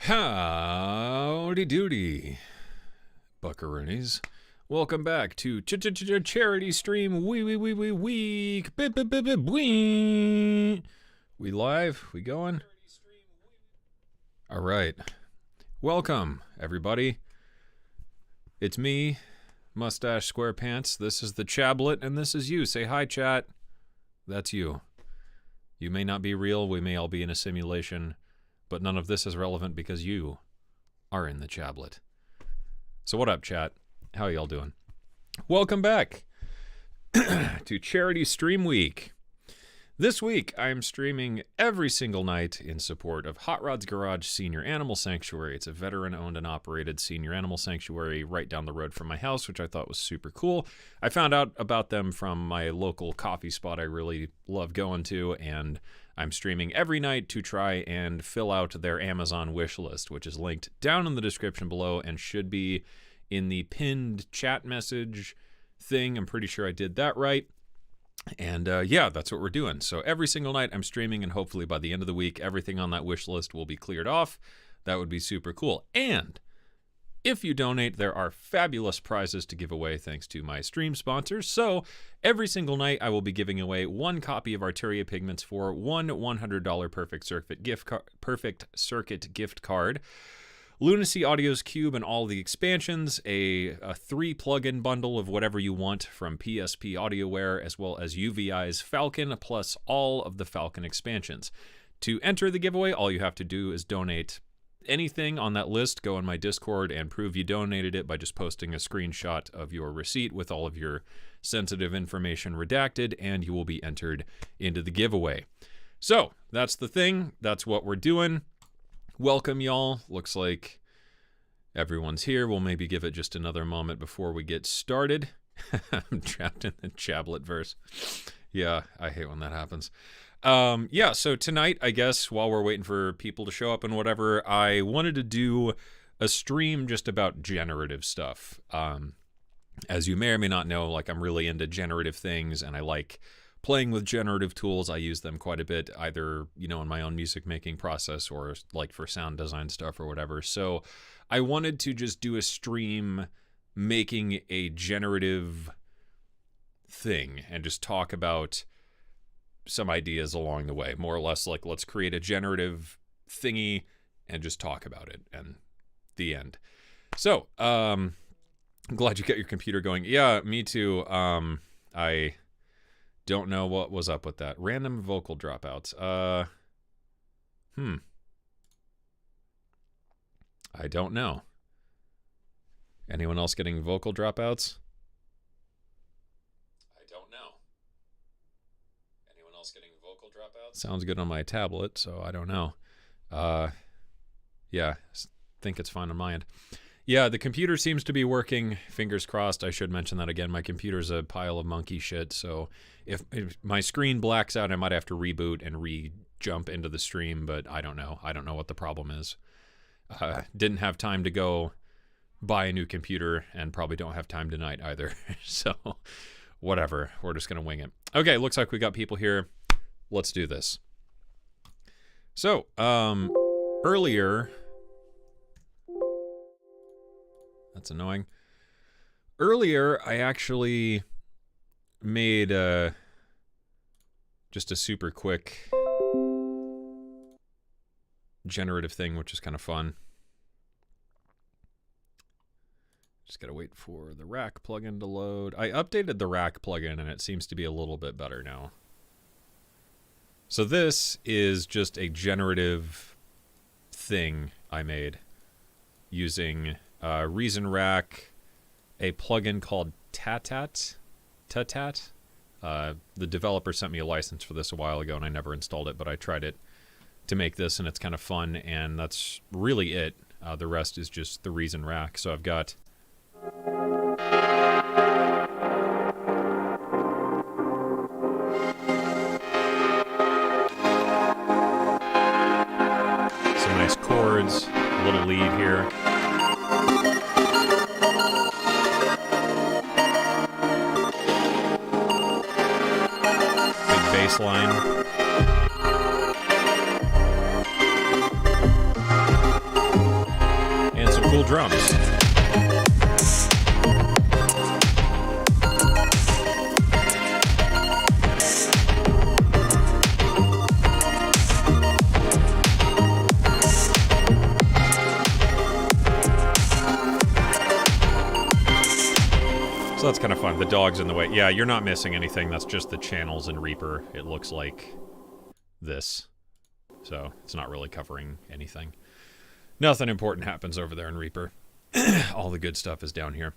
Howdy doody, buckaroonies. Welcome back to Charity Stream week. We live? We going? All right. Welcome, everybody. It's me, Mustache Squarepants. This is the Chablet, and this is you. Say hi, chat. That's you. You may not be real. We may all be in a simulation. But none of this is relevant because you are in the Chablet. So what up, chat? How y'all doing? Welcome back to Charity Stream Week. This week, I am streaming every single night in support of Hot Rod's Garage Senior Animal Sanctuary. It's a veteran-owned and operated senior animal sanctuary right down the road from my house, which I thought was super cool. I found out about them from my local coffee spot I really love going to, and I'm streaming every night to try and fill out their Amazon wish list, which is linked down in the description below and should be in the pinned chat message thing. I'm pretty sure I did that right. And yeah, that's what we're doing. So every single night I'm streaming, and hopefully by the end of the week, everything on that wish list will be cleared off. That would be super cool. And if you donate, there are fabulous prizes to give away thanks to my stream sponsors. So every single night I will be giving away one copy of Arteria Pigments for one $100 Perfect Circuit gift card, Lunacy Audio's Cube and all the expansions, a 3 plug-in bundle of whatever you want from PSP AudioWare, as well as UVI's Falcon, plus all of the Falcon expansions. To enter the giveaway, all you have to do is donate anything on that list. Go in my Discord and prove you donated it by just posting a screenshot of your receipt with all of your sensitive information redacted, and you will be entered into the giveaway. So that's the thing. That's what we're doing. Welcome, y'all. Looks like everyone's here. We'll maybe give it just another moment before we get started. I'm trapped in the Chablet verse. Yeah, I hate when that happens. Yeah, so tonight, I guess, while we're waiting for people to show up and whatever, I wanted to do a stream just about generative stuff. As you may or may not know, like, I'm really into generative things, and I like playing with generative tools. I use them quite a bit, either, you know, in my own music making process or like for sound design stuff or whatever. So I wanted to just do a stream making a generative thing and just talk about some ideas along the way. More or less like, let's create a generative thingy and just talk about it, and the end. So, I'm glad you got your computer going. Yeah, me too. I don't know what was up with that. Random vocal dropouts. I don't know. Anyone else getting vocal dropouts? I don't know. Anyone else getting vocal dropouts? Sounds good on my tablet, so I don't know. Yeah, think it's fine on my end. Yeah, the computer seems to be working. Fingers crossed. I should mention that again. My computer's a pile of monkey shit, so if my screen blacks out, I might have to reboot and re-jump into the stream, but I don't know. I don't know what the problem is. Didn't have time to go buy a new computer, and probably don't have time tonight either. So, whatever. We're just going to wing it. Okay, looks like we got people here. Let's do this. So, earlier... That's annoying. Earlier, I actually made just a super quick generative thing, which is kind of fun. Just gotta wait for the rack plugin to load. I updated the rack plugin, and it seems to be a little bit better now. So this is just a generative thing I made using Reason Rack, a plugin called Tatat. The developer sent me a license for this a while ago, and I never installed it, but I tried it to make this, and it's kind of fun, and that's really it. The rest is just the Reason Rack. So I've got some nice chords, a little lead here. Bass line. drums. So that's kind of fun. The dog's in the way. Yeah, you're not missing anything. That's just the channels in Reaper. It looks like this. So it's not really covering anything. Nothing important happens over there in Reaper. All the good stuff is down here.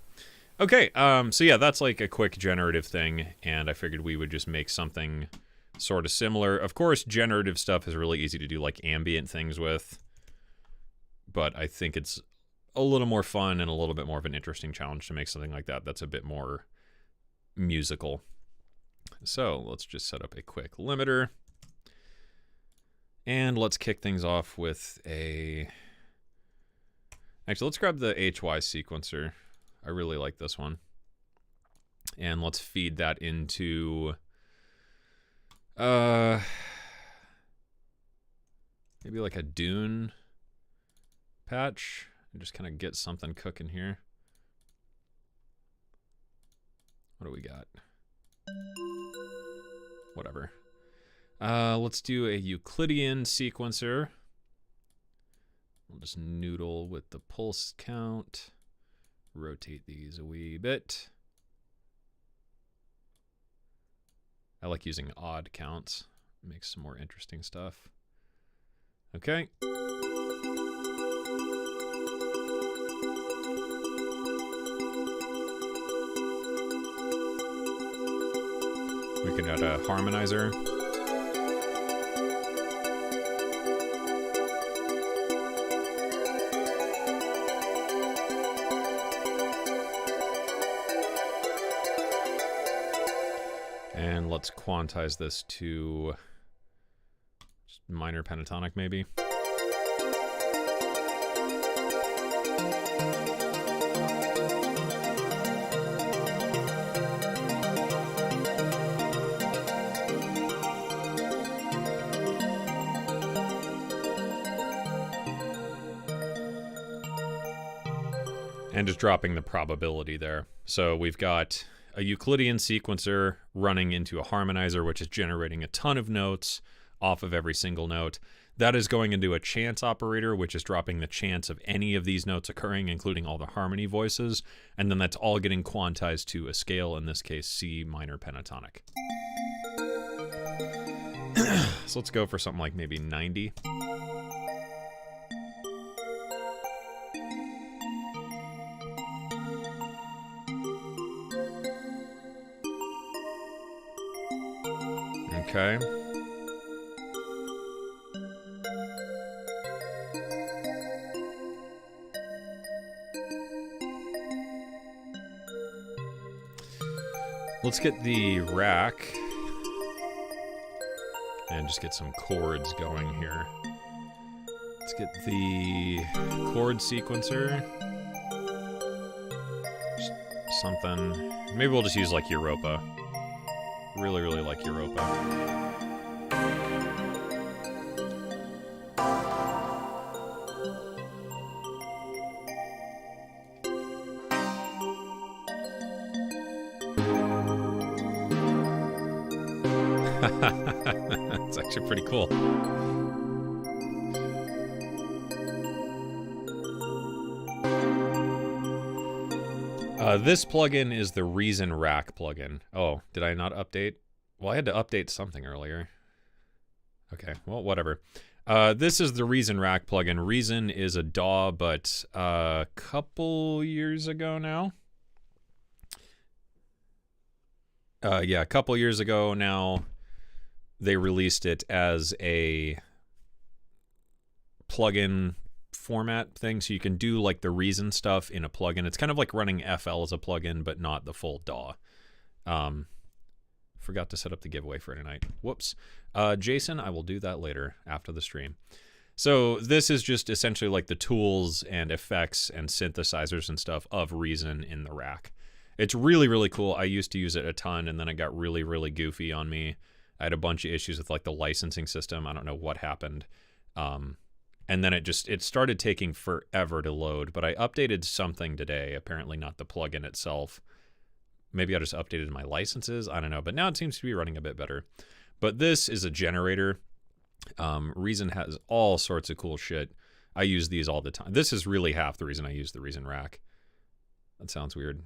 Okay, so yeah, that's like a quick generative thing, and I figured we would just make something sort of similar. Of course, generative stuff is really easy to do like ambient things with, but I think it's a little more fun and a little bit more of an interesting challenge to make something like that that's a bit more musical. So let's just set up a quick limiter. And let's kick things off with a... Actually, let's grab the HY sequencer. I really like this one. And let's feed that into... maybe like a Dune patch. And just kind of get something cooking here. What do we got? Whatever. Let's do a Euclidean sequencer. We'll just noodle with the pulse count. Rotate these a wee bit. I like using odd counts. Makes some more interesting stuff. Okay. We can add a harmonizer. And let's quantize this to just minor pentatonic, maybe. And just dropping the probability there. So we've got a Euclidean sequencer running into a harmonizer, which is generating a ton of notes off of every single note. That is going into a chance operator, which is dropping the chance of any of these notes occurring, including all the harmony voices. And then that's all getting quantized to a scale, in this case, C minor pentatonic. So let's go for something like maybe 90. Okay. Let's get the rack and just get some chords going here. Let's get the chord sequencer. Just something. Maybe we'll just use like Europa. Really, really like Europa. It's actually pretty cool. This plugin is the Reason Rack plugin. Oh, did I not update? Well, I had to update something earlier. Okay, well, whatever. This is the Reason Rack plugin. Reason is a DAW, but a couple years ago now. Yeah, a couple years ago now, they released it as a plugin format thing, so you can do like the Reason stuff in a plugin. It's kind of like running FL as a plugin, but not the full DAW. Forgot to set up the giveaway for tonight. Whoops. Jason, I will do that later after the stream. So this is just essentially like the tools and effects and synthesizers and stuff of Reason in the rack. It's really, really cool. I used to use it a ton, and then it got really, really goofy on me. I had a bunch of issues with like the licensing system. I don't know what happened. And then it started taking forever to load, but I updated something today, apparently not the plugin itself. Maybe I just updated my licenses, I don't know, but now it seems to be running a bit better. But this is a generator. Reason has all sorts of cool shit. I use these all the time. This is really half the reason I use the Reason rack. That sounds weird.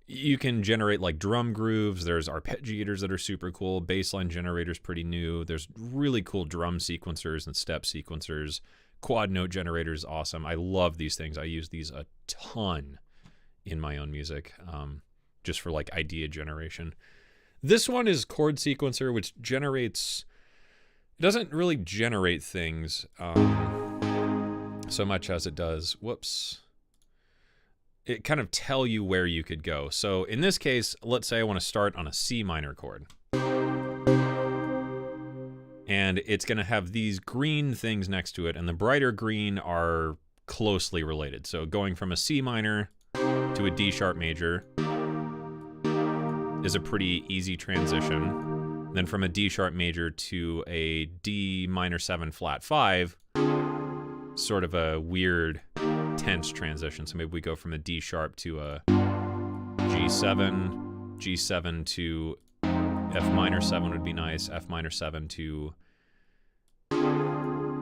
You can generate like drum grooves. There's arpeggiators that are super cool. Bassline generator's pretty new. There's really cool drum sequencers and step sequencers. Quad note generator's awesome. I love these things. I use these a ton in my own music, just for like idea generation. This one is chord sequencer, which generates... It doesn't really generate things so much as it does... Whoops. It kind of tell you where you could go. So in this case, let's say I want to start on a C minor chord. And it's going to have these green things next to it, and the brighter green are closely related. So going from a C minor to a D sharp major is a pretty easy transition. Then from a D sharp major to a D minor 7 flat 5, sort of a weird tense transition. So maybe we go from a D sharp to a G7, G7 to F minor 7 would be nice, F minor 7 to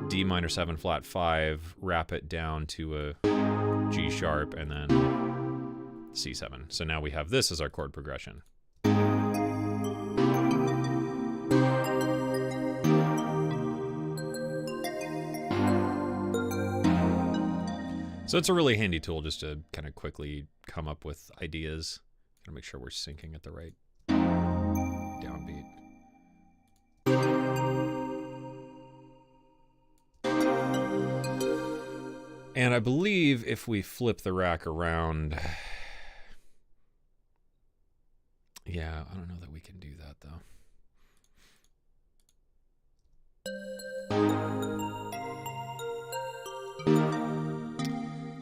D minor 7 flat 5, wrap it down to a G sharp, and then C7. So now we have this as our chord progression. So it's a really handy tool just to kind of quickly come up with ideas. Gotta make sure we're syncing at the right downbeat. And I believe if we flip the rack around... Yeah, I don't know that we can do that though.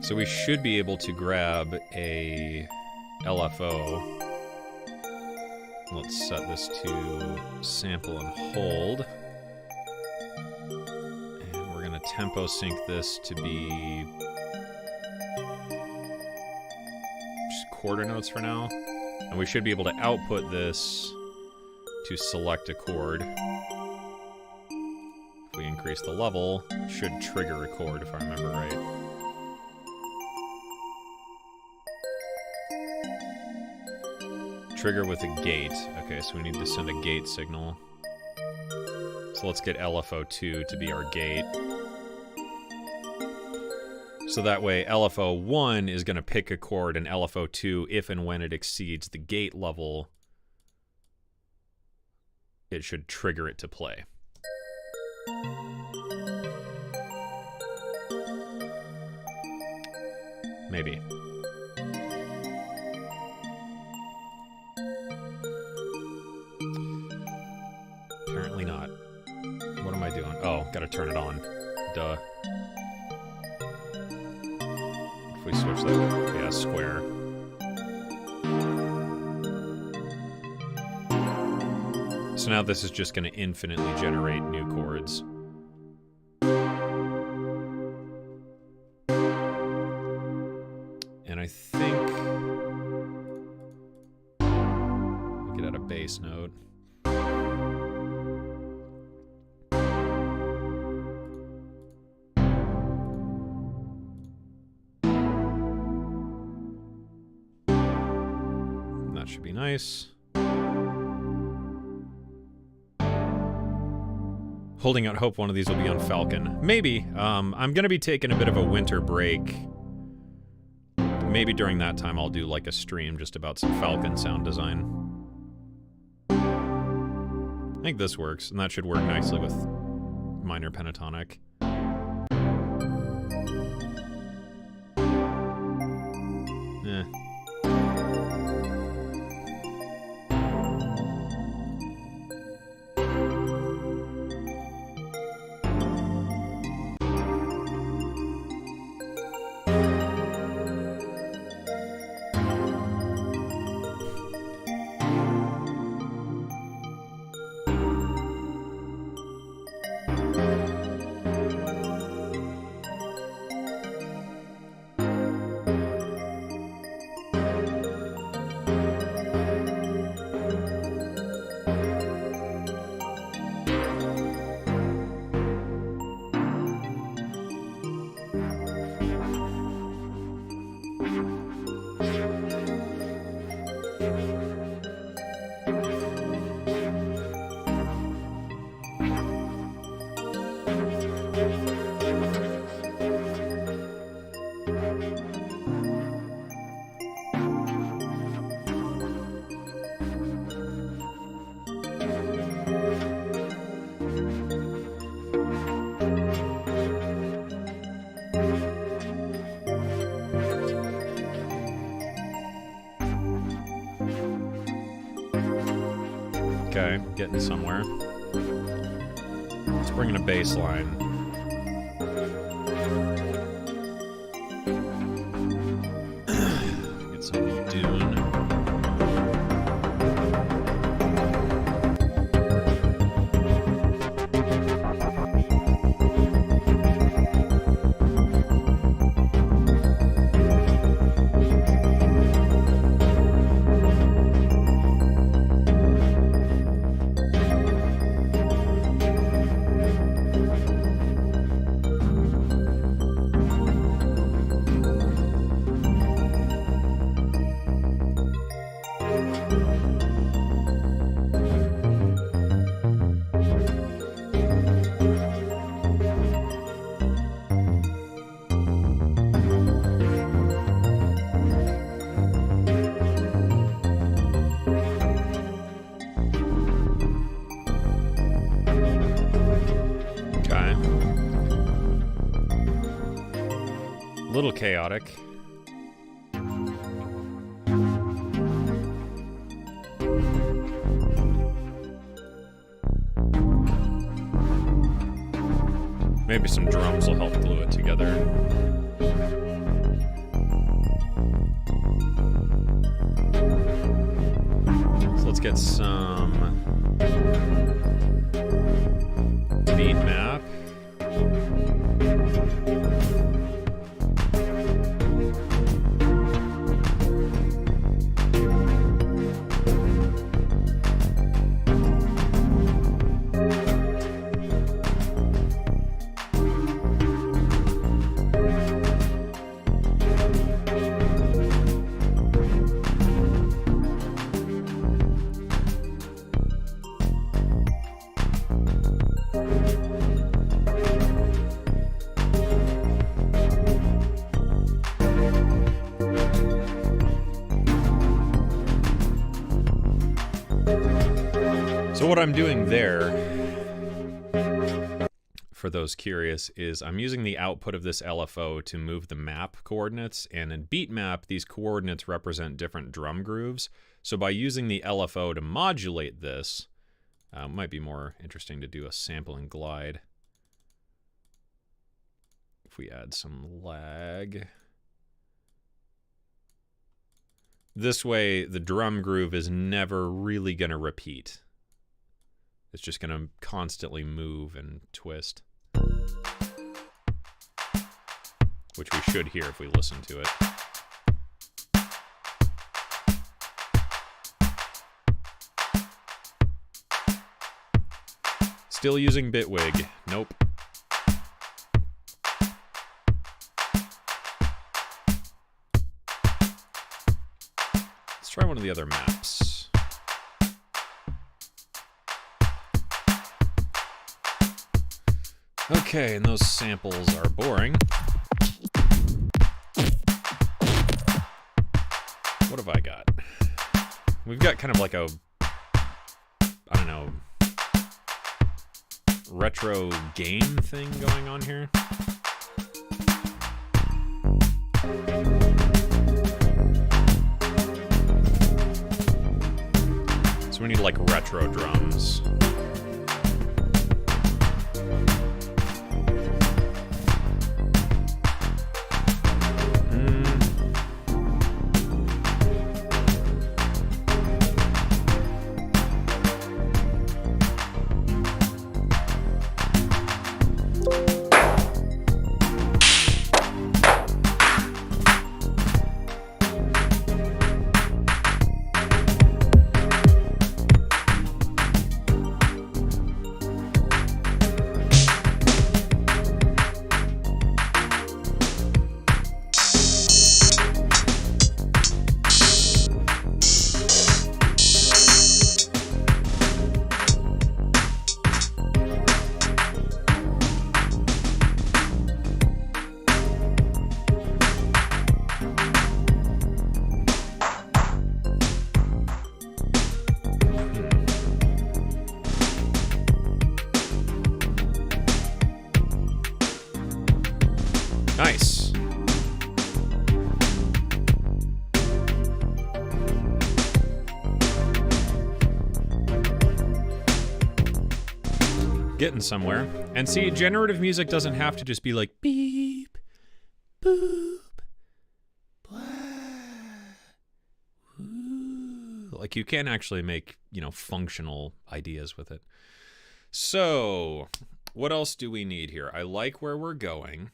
So we should be able to grab a LFO. Let's set this to sample and hold. And we're gonna tempo sync this to be just quarter notes for now. And we should be able to output this to select a chord. If we increase the level, it should trigger a chord if I remember right. Trigger with a gate. Okay, so we need to send a gate signal. So let's get LFO2 to be our gate. So that way LFO1 is going to pick a chord, and LFO2, if and when it exceeds the gate level, it should trigger it to play. Maybe. Apparently not. What am I doing? Oh, gotta turn it on. Duh. If we switch that, yeah, square. So now this is just gonna infinitely generate new chords. And I think we get out a bass note. That should be nice. Holding out hope one of these will be on Falcon. Maybe. I'm going to be taking a bit of a winter break. Maybe during that time I'll do like a stream just about some Falcon sound design. I think this works, and that should work nicely with minor pentatonic. Eh. Okay, getting somewhere. Let's bring in a bass line. Get some Dune. A little chaotic. Maybe some drums will help glue it together. So let's get some beat map. So what I'm doing there, for those curious, is I'm using the output of this LFO to move the map coordinates, and in beat map, these coordinates represent different drum grooves. So by using the LFO to modulate this, might be more interesting to do a sample and glide. If we add some lag. This way, the drum groove is never really going to repeat. It's just going to constantly move and twist. Which we should hear if we listen to it. Still using Bitwig. Nope. Let's try one of the other maps. Okay, and those samples are boring. What have I got? We've got kind of like a, I don't know, retro game thing going on here. So we need like retro drums. Getting somewhere. And see, generative music doesn't have to just be like beep, boop, blah, woo. Like you can actually make, you know, functional ideas with it. So, what else do we need here? I like where we're going.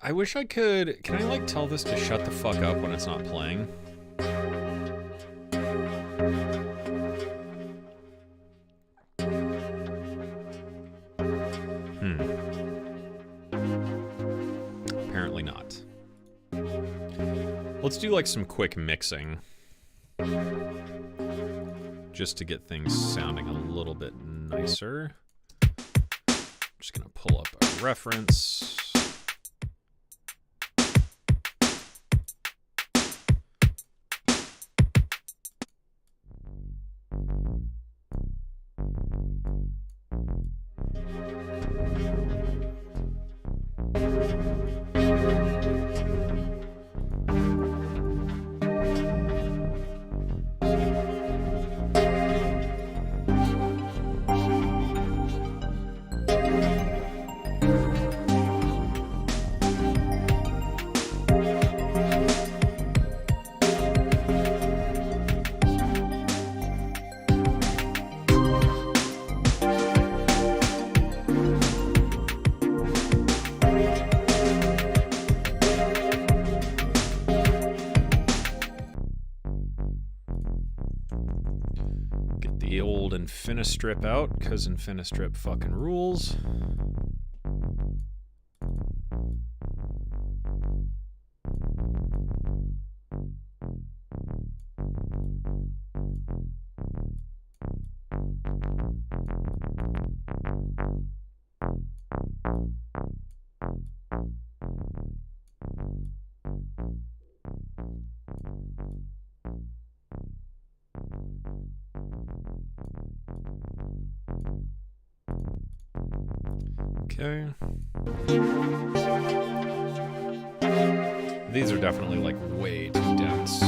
I wish I could... Can I, like, tell this to shut the fuck up when it's not playing? Apparently not. Let's do, like, some quick mixing. Just to get things sounding a little bit nicer. Just gonna pull up a reference. Get the old Infinistrip out, because Infinistrip fucking rules. Okay. These are definitely like way too dense.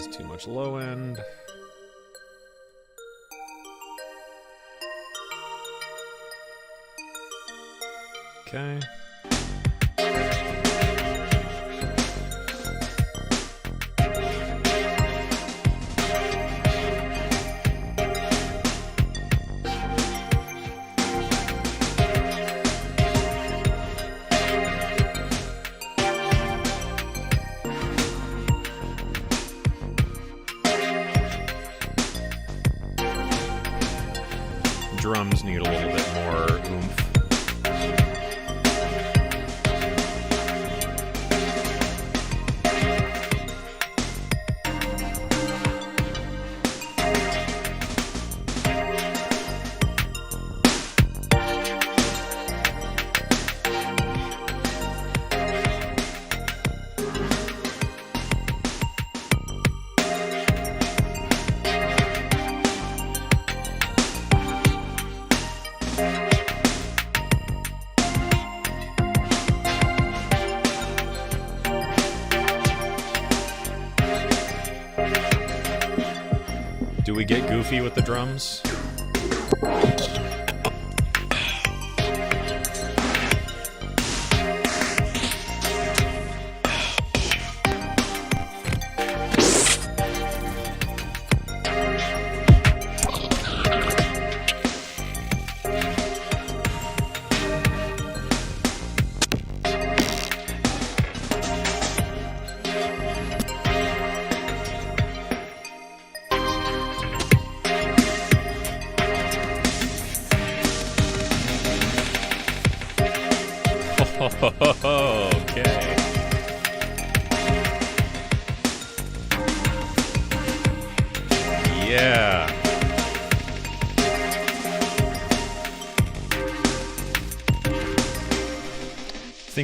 Too much low end. Okay. Drums need a little bit more oomph. Do we get goofy with the drums?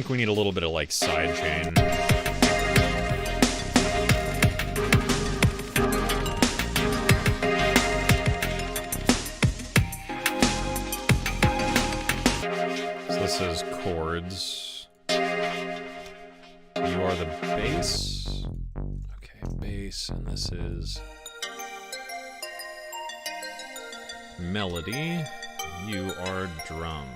think we need a little bit of, like, sidechain. So this is chords. You are the bass. Okay, bass, and this is melody. You are drums.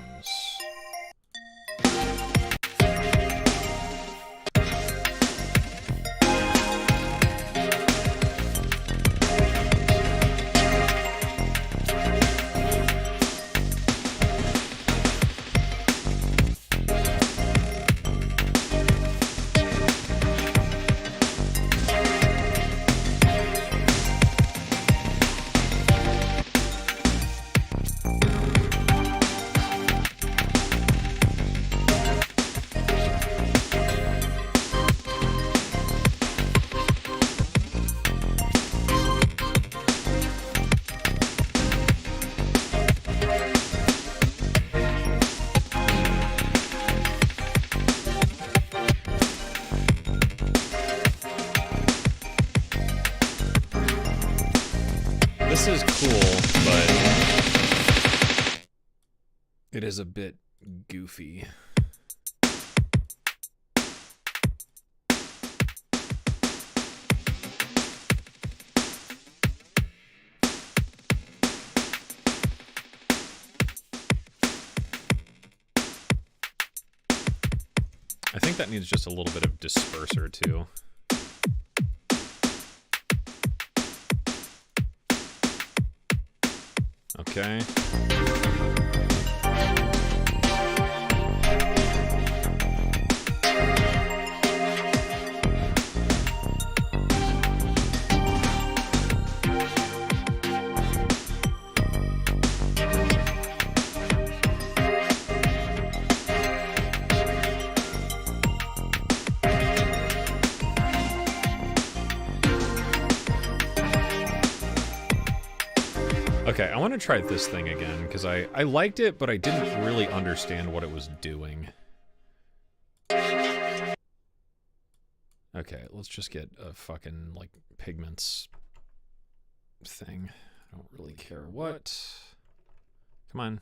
This is cool, but it is a bit goofy. I think that needs just a little bit of disperser too. Okay. Okay, I want to try this thing again, because I liked it, but I didn't really understand what it was doing. Okay, let's just get a fucking, like, pigments thing. I don't really care what. Come on.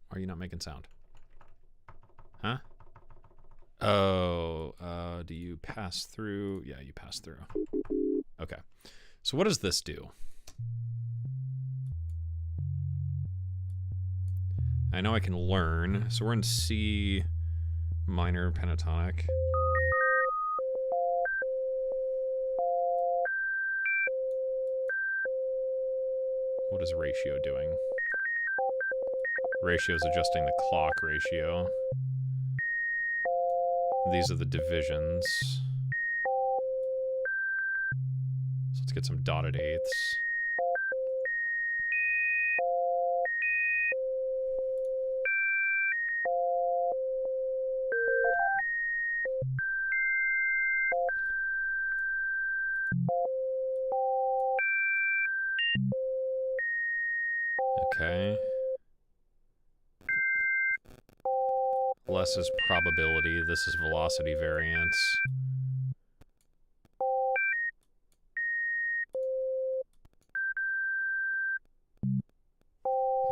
Why are you not making sound? Huh? Oh, do you pass through? Yeah, you pass through. Okay, so what does this do? I know I can learn, so we're in C minor pentatonic. What is ratio doing? Ratio is adjusting the clock ratio. These are the divisions. Let's get some dotted eighths. Okay. Less is probability. This is velocity variance.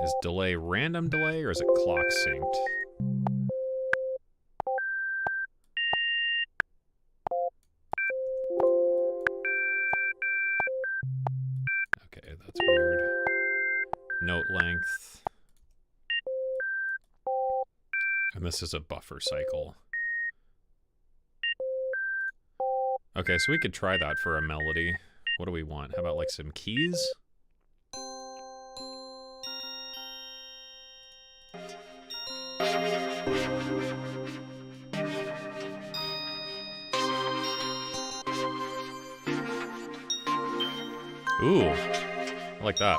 Is delay random delay, or is it clock synced? Okay, that's weird. Note length. And this is a buffer cycle. Okay, so we could try that for a melody. What do we want? How about, like, some keys? Ooh, I like that.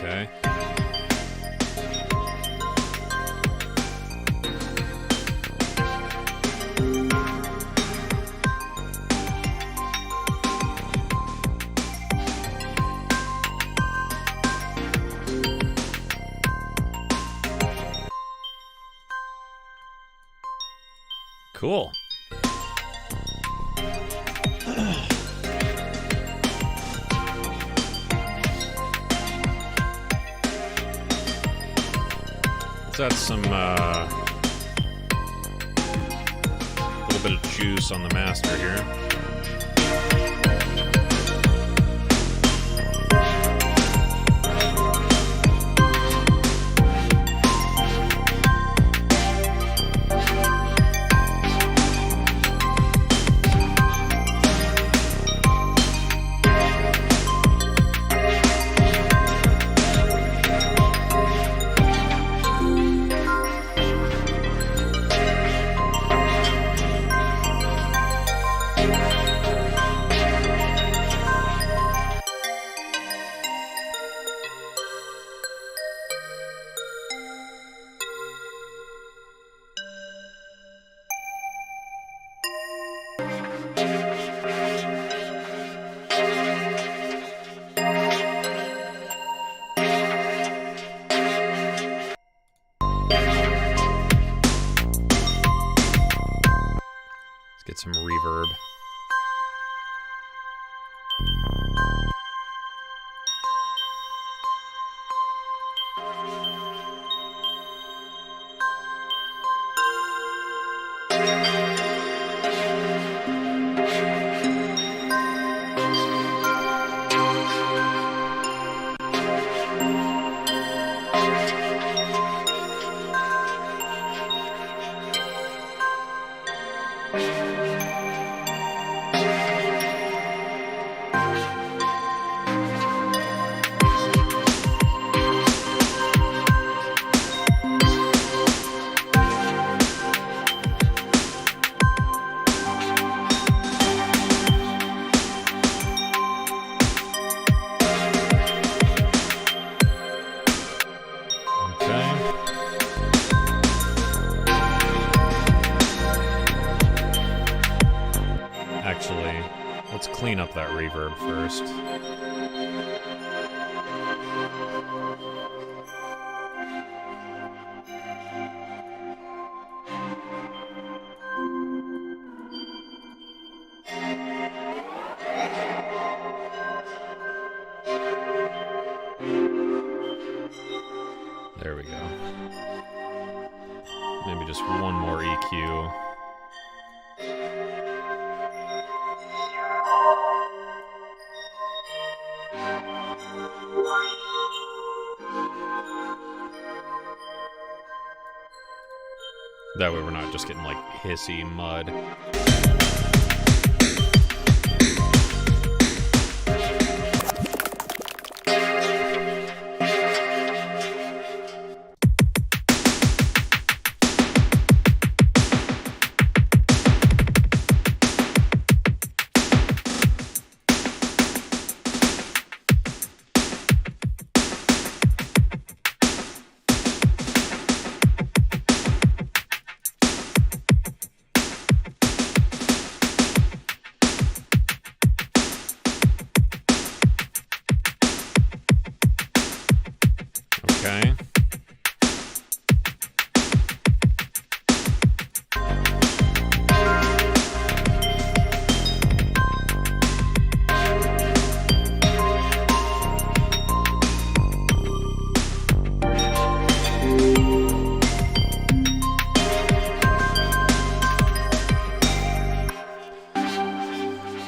Okay. Cool. Let's add some, little bit of juice on the master here. Get some reverb. Actually, let's clean up that reverb first. There we go. Maybe just one more EQ. That way we're not just getting like hissy mud. Okay.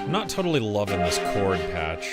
I'm not totally loving this chord patch.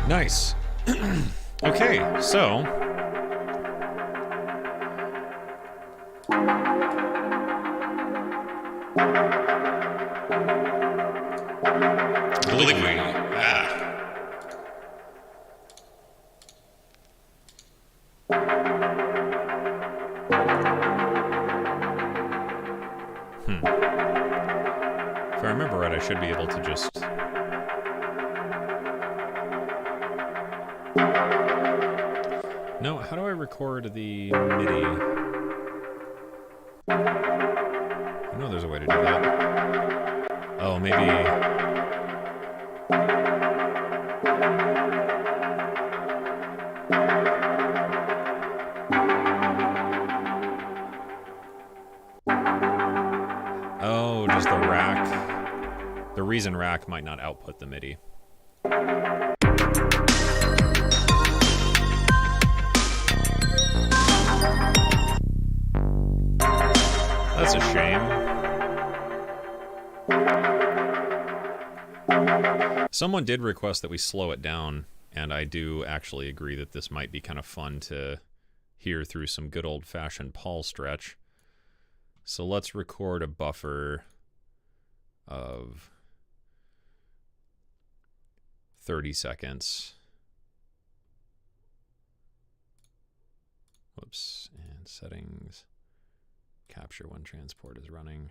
Nice. Okay, so Liquid. if I remember right, I should be able to just... No, how do I record the MIDI? I know there's a way to do that. Oh, maybe... Oh, just the rack. The reason rack might not output the MIDI. That's a shame. Someone did request that we slow it down, and I do actually agree that this might be kind of fun to hear through some good old-fashioned Paul stretch. So let's record a buffer of 30 seconds. Whoops, and settings. Capture when transport is running.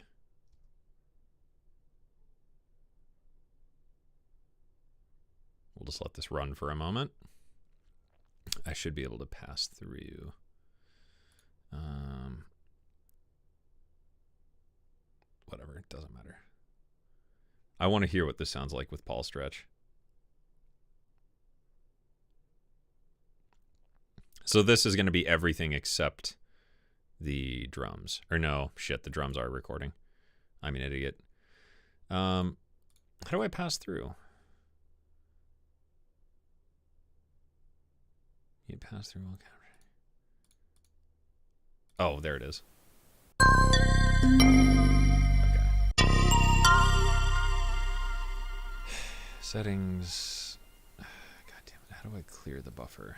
We'll just let this run for a moment. I should be able to pass through. Whatever, it doesn't matter. I want to hear what this sounds like with Paul stretch. So this is going to be everything except the drums. Or no, shit, the drums are recording. I'm an idiot. How do I pass through? You pass through all camera. Oh, there it is. Okay. Settings. God damn it. How do I clear the buffer?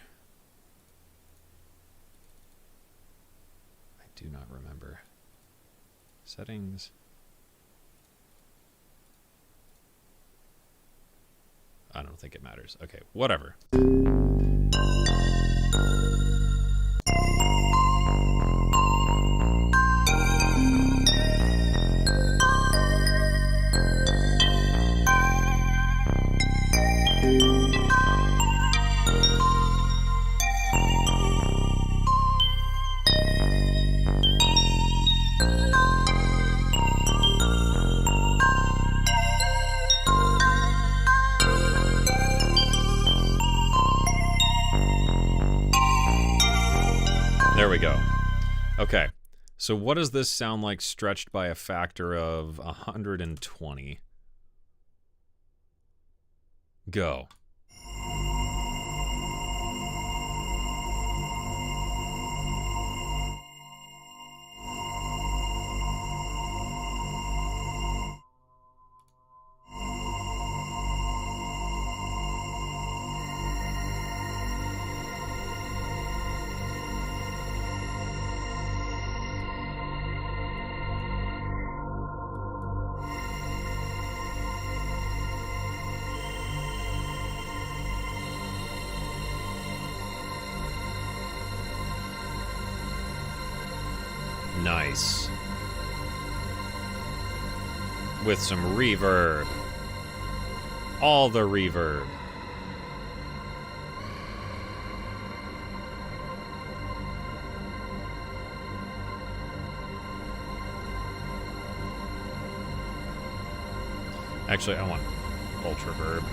I do not remember. Settings. I don't think it matters. Okay, whatever. There we go. Okay. So what does this sound like stretched by a factor of 120? Go. Nice. With some reverb. All the reverb. Actually, I want ultra verb.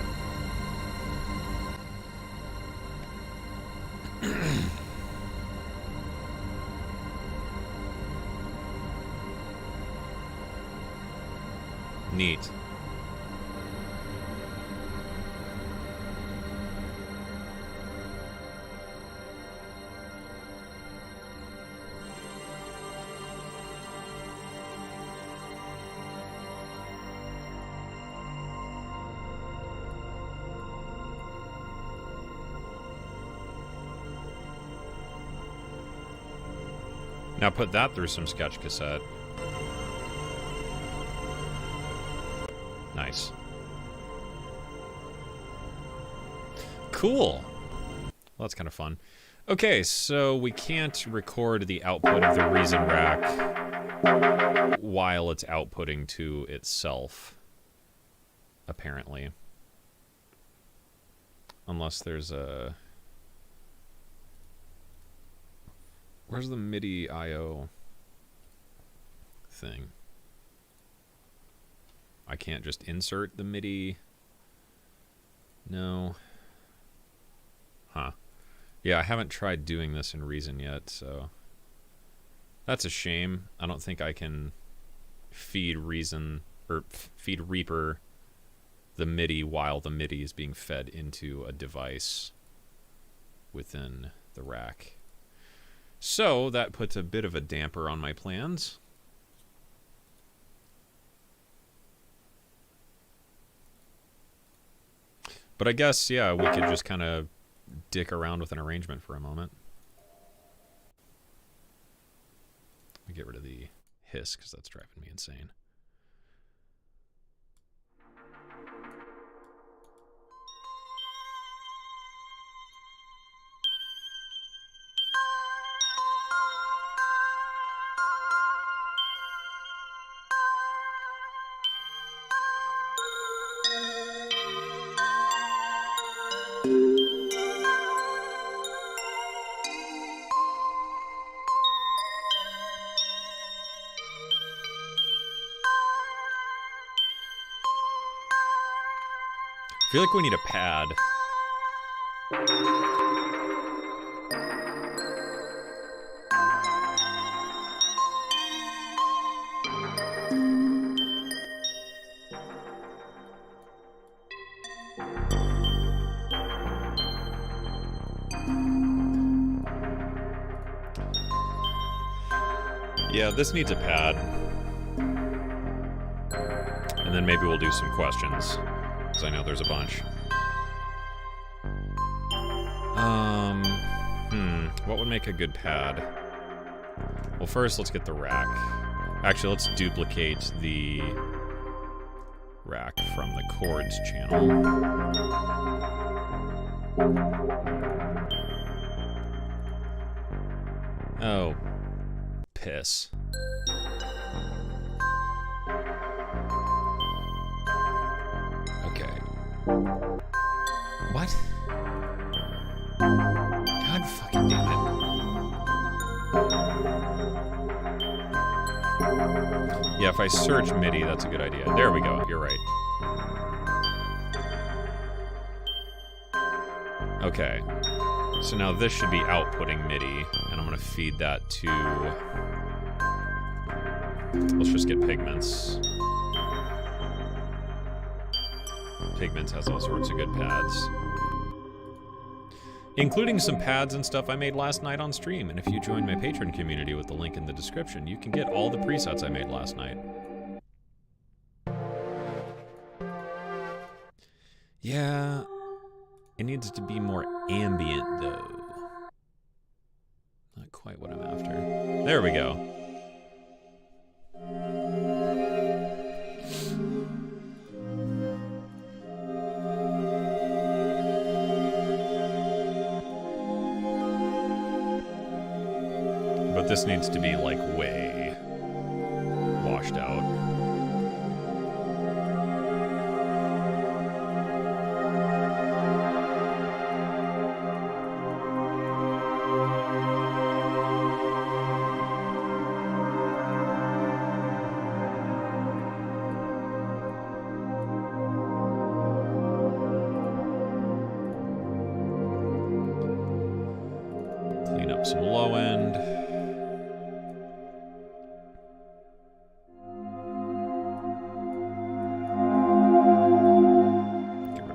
Neat. Now put that through some sketch cassette. Nice. Cool. Well, that's kind of fun. Okay, so we can't record the output of the Reason rack while it's outputting to itself, apparently. Unless there's a... Where's the MIDI I/O thing? I can't just insert the MIDI. No. Huh. Yeah, I haven't tried doing this in Reason yet, so that's a shame. I don't think I can feed Reason or feed Reaper the MIDI while the MIDI is being fed into a device within the rack. So that puts a bit of a damper on my plans. But I guess, yeah, we could just kind of dick around with an arrangement for a moment. Let me get rid of the hiss, because that's driving me insane. I feel like we need a pad. Yeah, this needs a pad. And then maybe we'll do some questions. I know there's a bunch. What would make a good pad? Well, first let's get the rack. Actually, let's duplicate the rack from the chords channel. Oh, piss. What? God fucking damn it. Yeah, if I search MIDI, that's a good idea. There we go, you're right. Okay. So now this should be outputting MIDI, and I'm gonna feed that to Let's just get Pigments. Pigments has all sorts of good pads. Including some pads and stuff I made last night on stream. And if you join my Patreon community with the link in the description, you can get all the presets I made last night. Yeah, it needs to be more ambient, though. Not quite what I'm after. There we go. But this needs to be, like, way washed out. Clean up some low end.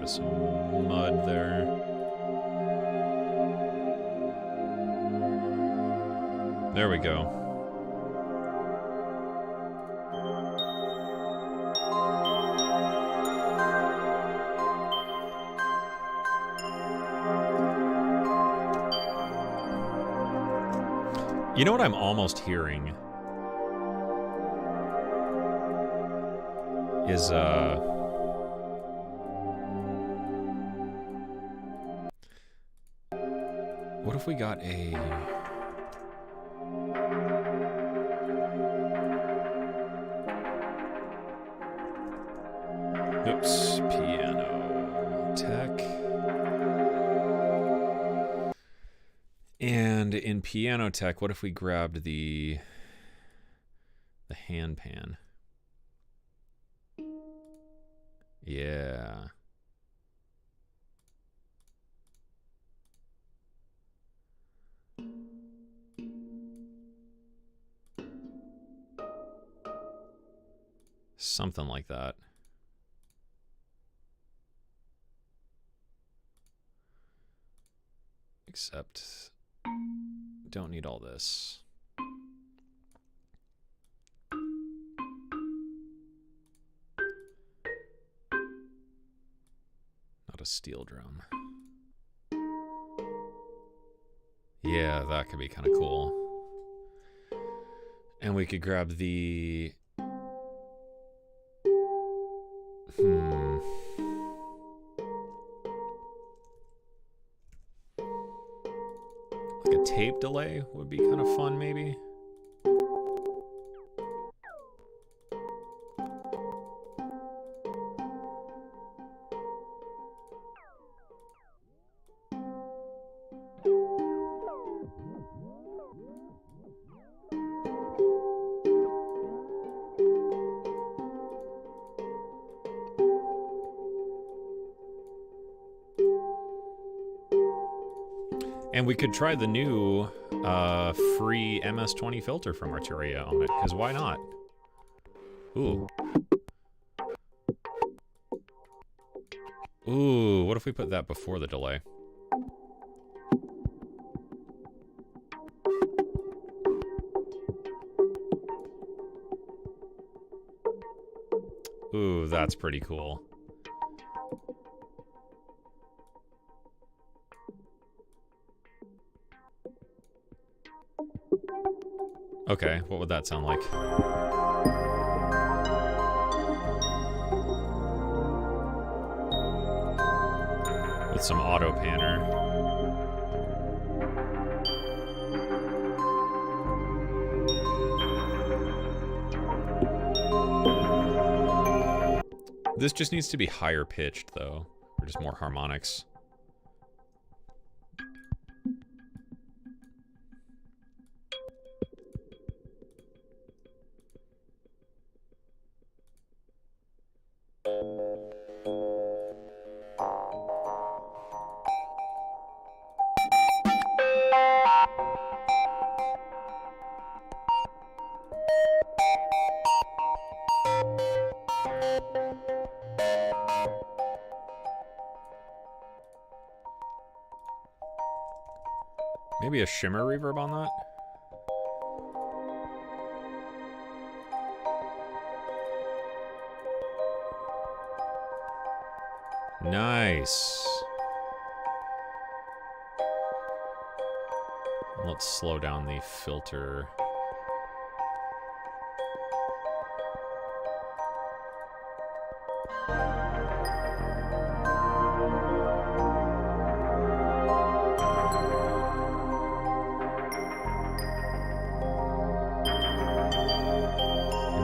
Some mud there. There we go. You know what I'm almost hearing? Is, what if we got a... Oops, piano tech. And in piano tech, what if we grabbed the hand pan? Yeah. Something like that. Except, don't need all this. Not a steel drum. Yeah, that could be kind of cool. And we could grab the... Like a tape delay would be kind of fun, maybe. And we could try the new free MS-20 filter from Arturia on it, because why not? Ooh. Ooh, what if we put that before the delay? Ooh, that's pretty cool. Okay, what would that sound like? With some auto panner. This just needs to be higher pitched, though, or just more harmonics. Maybe a shimmer reverb on that? Nice. Let's slow down the filter.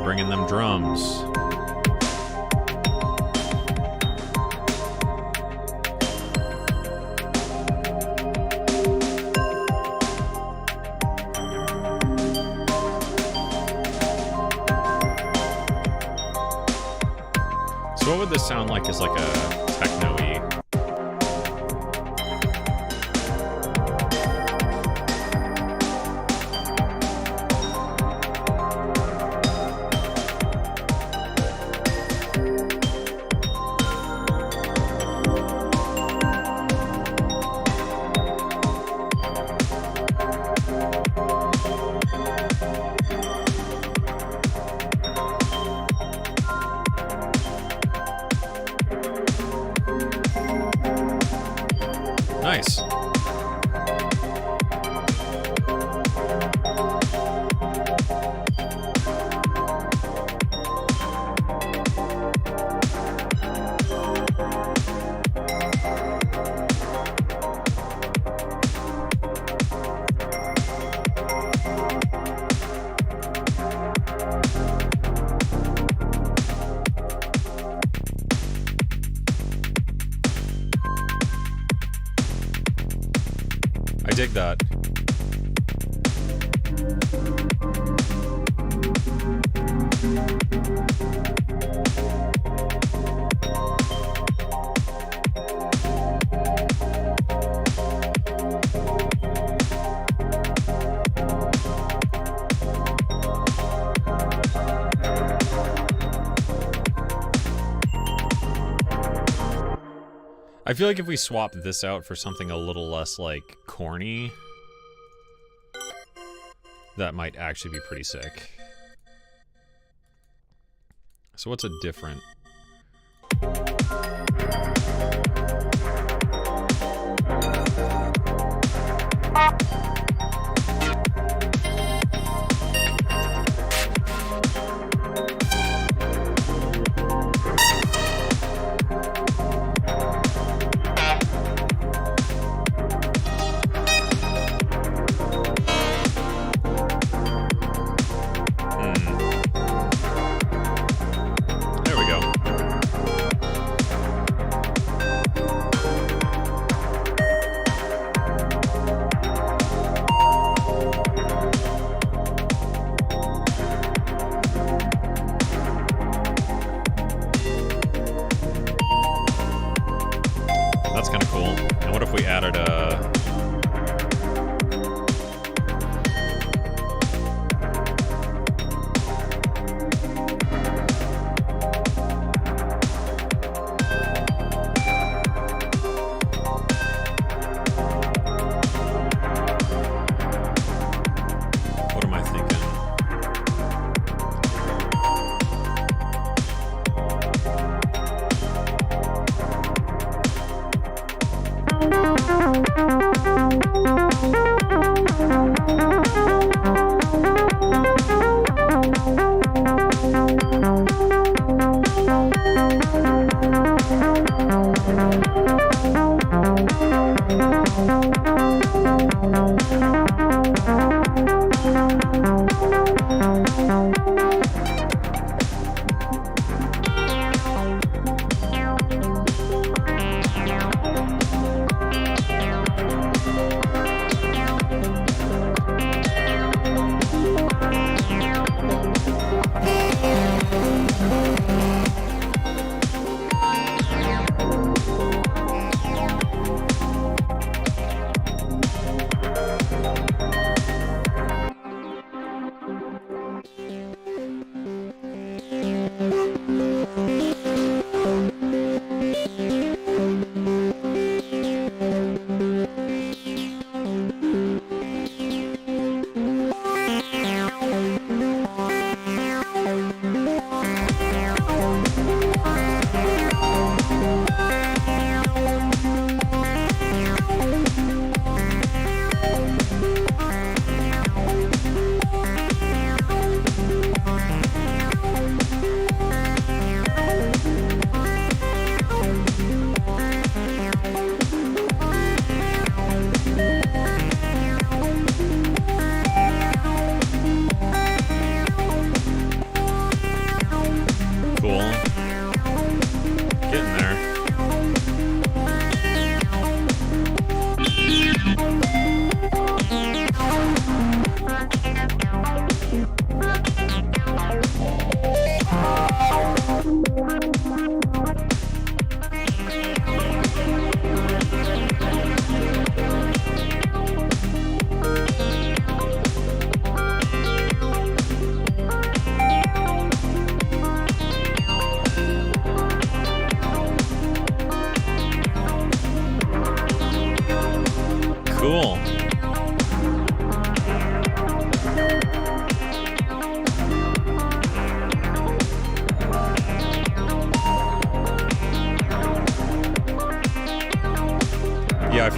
Bringing them drums. So what would this sound like as like a techno-y? Nice. I dig that. I feel like if we swap this out for something a little less, like, corny, that might actually be pretty sick. So what's a different...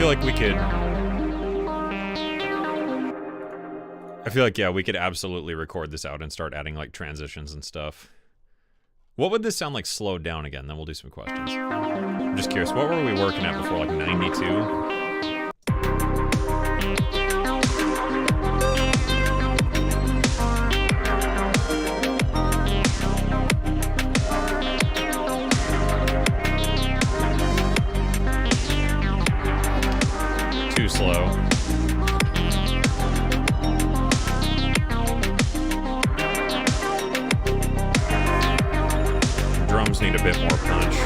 feel like we could... I feel like, yeah, we could absolutely record this out and start adding, like, transitions and stuff. What would this sound like slowed down again? Then we'll do some questions. I'm just curious, what were we working at before, like 92? Too slow. Drums need a bit more punch.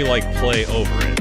Like play over it.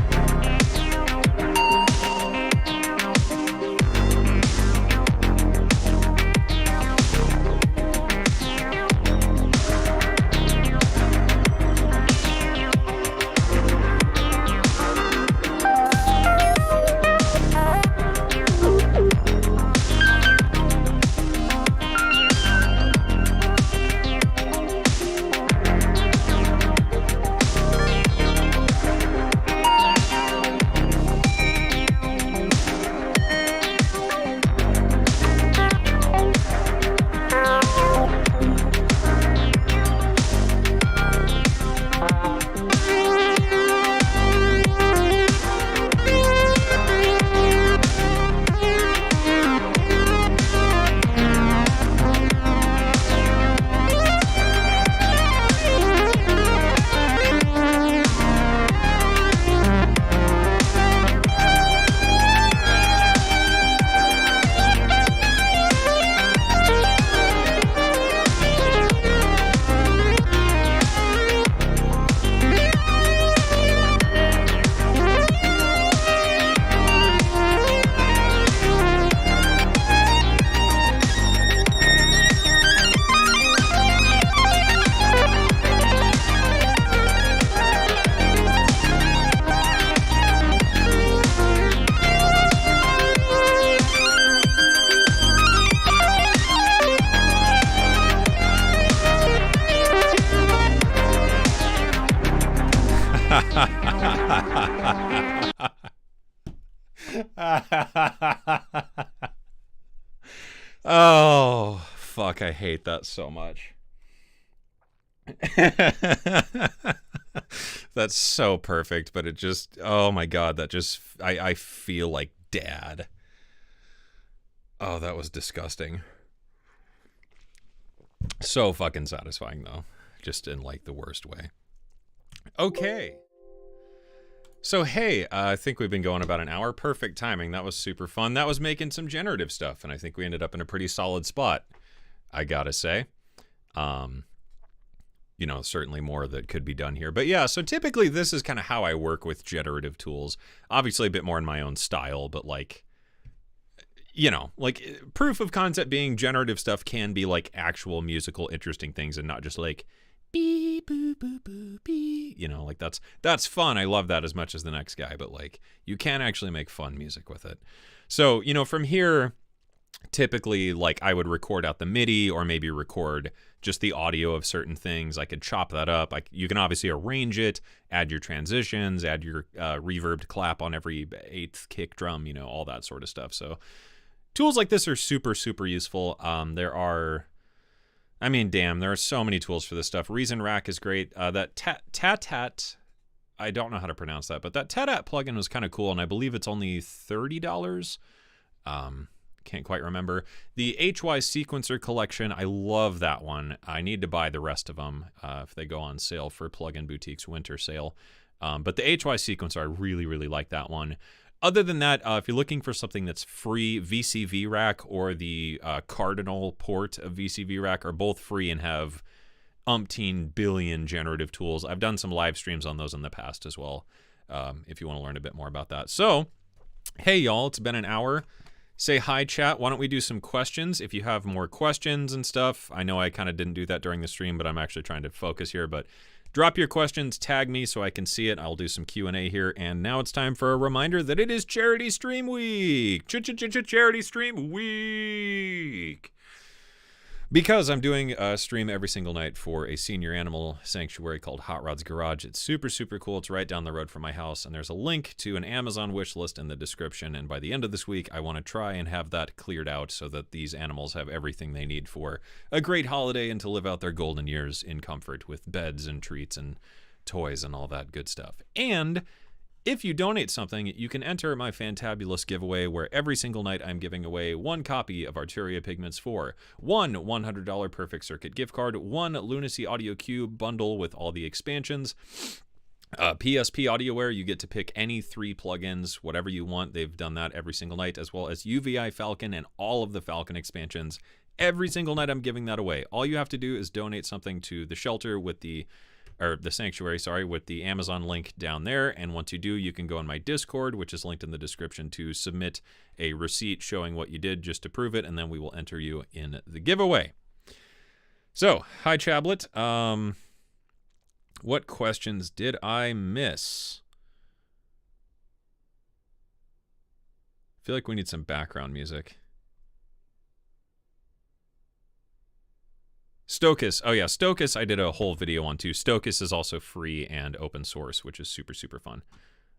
Oh, fuck, I hate that so much. That's so perfect, but it just, oh my god, that just, I feel like dad. Oh, that was disgusting. So fucking satisfying, though. Just in, like, the worst way. Okay. So, hey, I think we've been going about an hour. Perfect timing. That was super fun. That was making some generative stuff, and I think we ended up in a pretty solid spot, I gotta say. Certainly more that could be done here. But yeah, so typically this is kind of how I work with generative tools. Obviously a bit more in my own style, but like proof of concept being generative stuff can be like actual musical interesting things and not just like beep boop boop boop beep. Like that's fun. I love that as much as the next guy, but like you can actually make fun music with it. So, from here, typically like I would record out the MIDI or maybe record just the audio of certain things. I could chop that up. You can obviously arrange it, add your transitions, add your reverbed clap on every eighth kick drum, all that sort of stuff. So tools like this are super, super useful. There are so many tools for this stuff. Reason Rack is great. That Tat, I don't know how to pronounce that, but that Tat plugin was kind of cool, and I believe it's only $30. Can't quite remember. The HY Sequencer Collection, I love that one. I need to buy the rest of them if they go on sale for Plugin Boutique's winter sale. But the HY Sequencer, I really, really like that one. Other than that, if you're looking for something that's free, VCV Rack or the Cardinal port of VCV Rack are both free and have umpteen billion generative tools. I've done some live streams on those in the past as well, if you want to learn a bit more about that. So, hey, y'all, it's been an hour. Say hi, chat. Why don't we do some questions? If you have more questions and stuff, I know I kind of didn't do that during the stream, but I'm actually trying to focus here. But drop your questions, tag me so I can see it. I'll do some Q&A here. And now it's time for a reminder that it is Charity Stream Week. Charity Stream Week. Because I'm doing a stream every single night for a senior animal sanctuary called Hot Rod's Garage. It's super, super cool. It's right down the road from my house, and there's a link to an Amazon wish list in the description. And by the end of this week, I want to try and have that cleared out so that these animals have everything they need for a great holiday and to live out their golden years in comfort with beds and treats and toys and all that good stuff. And if you donate something, you can enter my fantabulous giveaway where every single night I'm giving away one copy of Arturia Pigments 4, one $100 Perfect Circuit gift card, one Lunacy Audio Cube bundle with all the expansions, PSP AudioWare, you get to pick any 3 plugins, whatever you want. They've done that every single night, as well as UVI Falcon and all of the Falcon expansions. Every single night I'm giving that away. All you have to do is donate something to the shelter with the sanctuary, with the Amazon link down there. And once you do, you can go on my Discord, which is linked in the description, to submit a receipt showing what you did just to prove it, and then we will enter you in the giveaway. So, hi Chablet. What questions did I miss? I feel like we need some background music. Stokus. Oh yeah, Stokus I did a whole video on too. Stokus is also free and open source, which is super, super fun.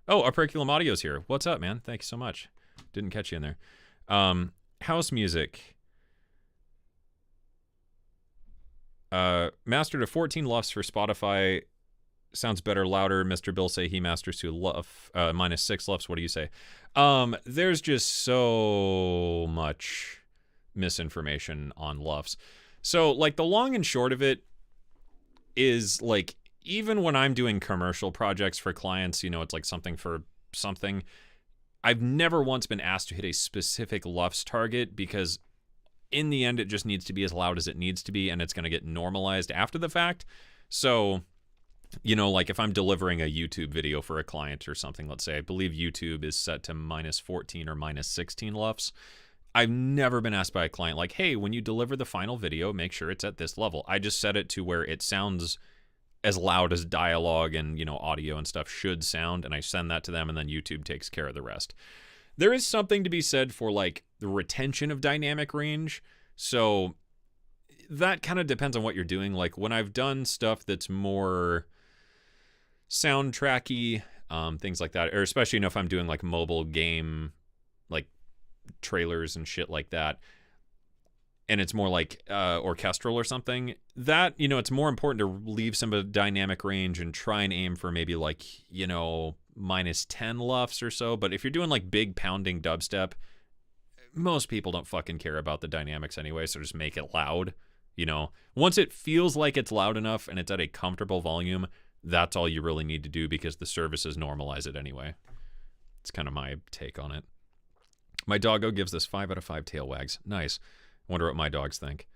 Oh, Operculum Audio's here. What's up, man? Thank you so much. Didn't catch you in there. House music. Mastered to 14 LUFs for Spotify. Sounds better, louder. Mr. Bill say he masters to LUF, minus 6 LUFs. What do you say? There's just so much misinformation on LUFs. So, like, the long and short of it is, like, even when I'm doing commercial projects for clients, it's like something for something, I've never once been asked to hit a specific LUFs target, because in the end, it just needs to be as loud as it needs to be, and it's going to get normalized after the fact. So, like if I'm delivering a YouTube video for a client or something, let's say, I believe YouTube is set to minus 14 or minus 16 LUFs. I've never been asked by a client like, hey, when you deliver the final video, make sure it's at this level. I just set it to where it sounds as loud as dialogue and, audio and stuff should sound, and I send that to them, and then YouTube takes care of the rest. There is something to be said for, like, the retention of dynamic range. So that kind of depends on what you're doing. Like, when I've done stuff that's more soundtracky, things like that, or especially, if I'm doing, like, mobile game, like, trailers and shit like that, and it's more like orchestral or something, that it's more important to leave some of the dynamic range and try and aim for maybe like minus 10 LUFs or so. But if you're doing like big pounding dubstep, most people don't fucking care about the dynamics anyway, so just make it loud. Once it feels like it's loud enough and it's at a comfortable volume, that's all you really need to do because the services normalize it anyway. It's kind of my take on it. My doggo gives this 5 out of 5 tail wags. Nice. Wonder what my dogs think.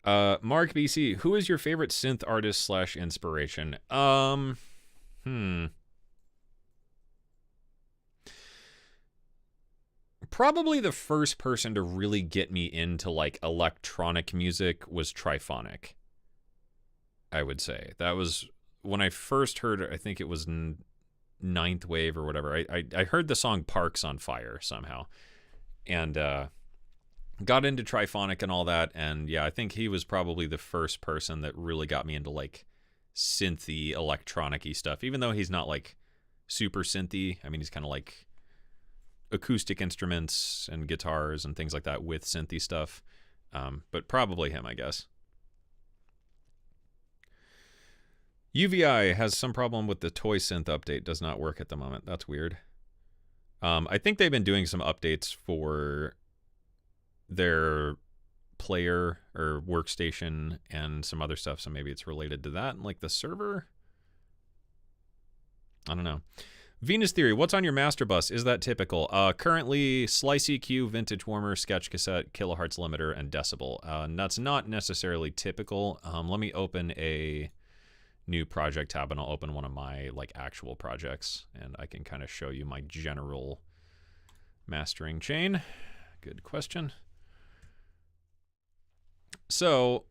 Mark BC, who is your favorite synth artist / inspiration? Probably the first person to really get me into like electronic music was Triphonic. I would say that was when I first heard it. I think it was Ninth Wave or whatever. I heard the song Parks on Fire somehow, and got into Triphonic and all that. And yeah, I think he was probably the first person that really got me into like synthy, electronic-y stuff. Even though he's not like super synthy. I mean, he's kind of like acoustic instruments and guitars and things like that with synthy stuff. But probably him, I guess. UVI has some problem with the toy synth update. Does not work at the moment. That's weird. I think they've been doing some updates for their player or workstation and some other stuff, so maybe it's related to that and like the server. I don't know. Venus Theory, what's on your master bus? Is that typical? Currently, Slice EQ, Vintage Warmer, Sketch Cassette, Kilohertz Limiter, and Decibel. And that's not necessarily typical. Let me open a new project tab, and I'll open one of my like actual projects, and I can kind of show you my general mastering chain. Good question. So,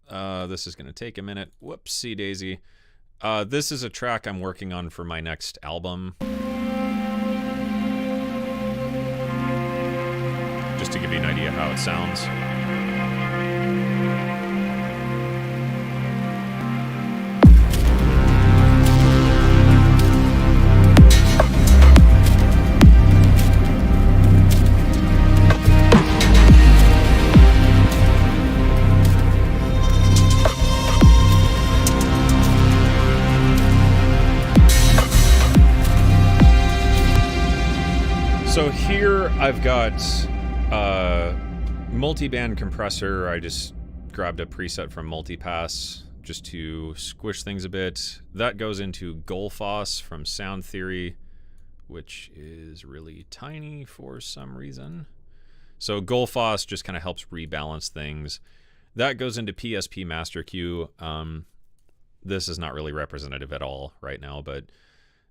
this is going to take a minute. Whoopsie daisy. This is a track I'm working on for my next album. Just to give you an idea how it sounds. So here I've got multi-band compressor. I just grabbed a preset from Multipass just to squish things a bit. That goes into Gullfoss from Sound Theory, which is really tiny for some reason. So Gullfoss just kind of helps rebalance things. That goes into PSP Master Q. This is not really representative at all right now, but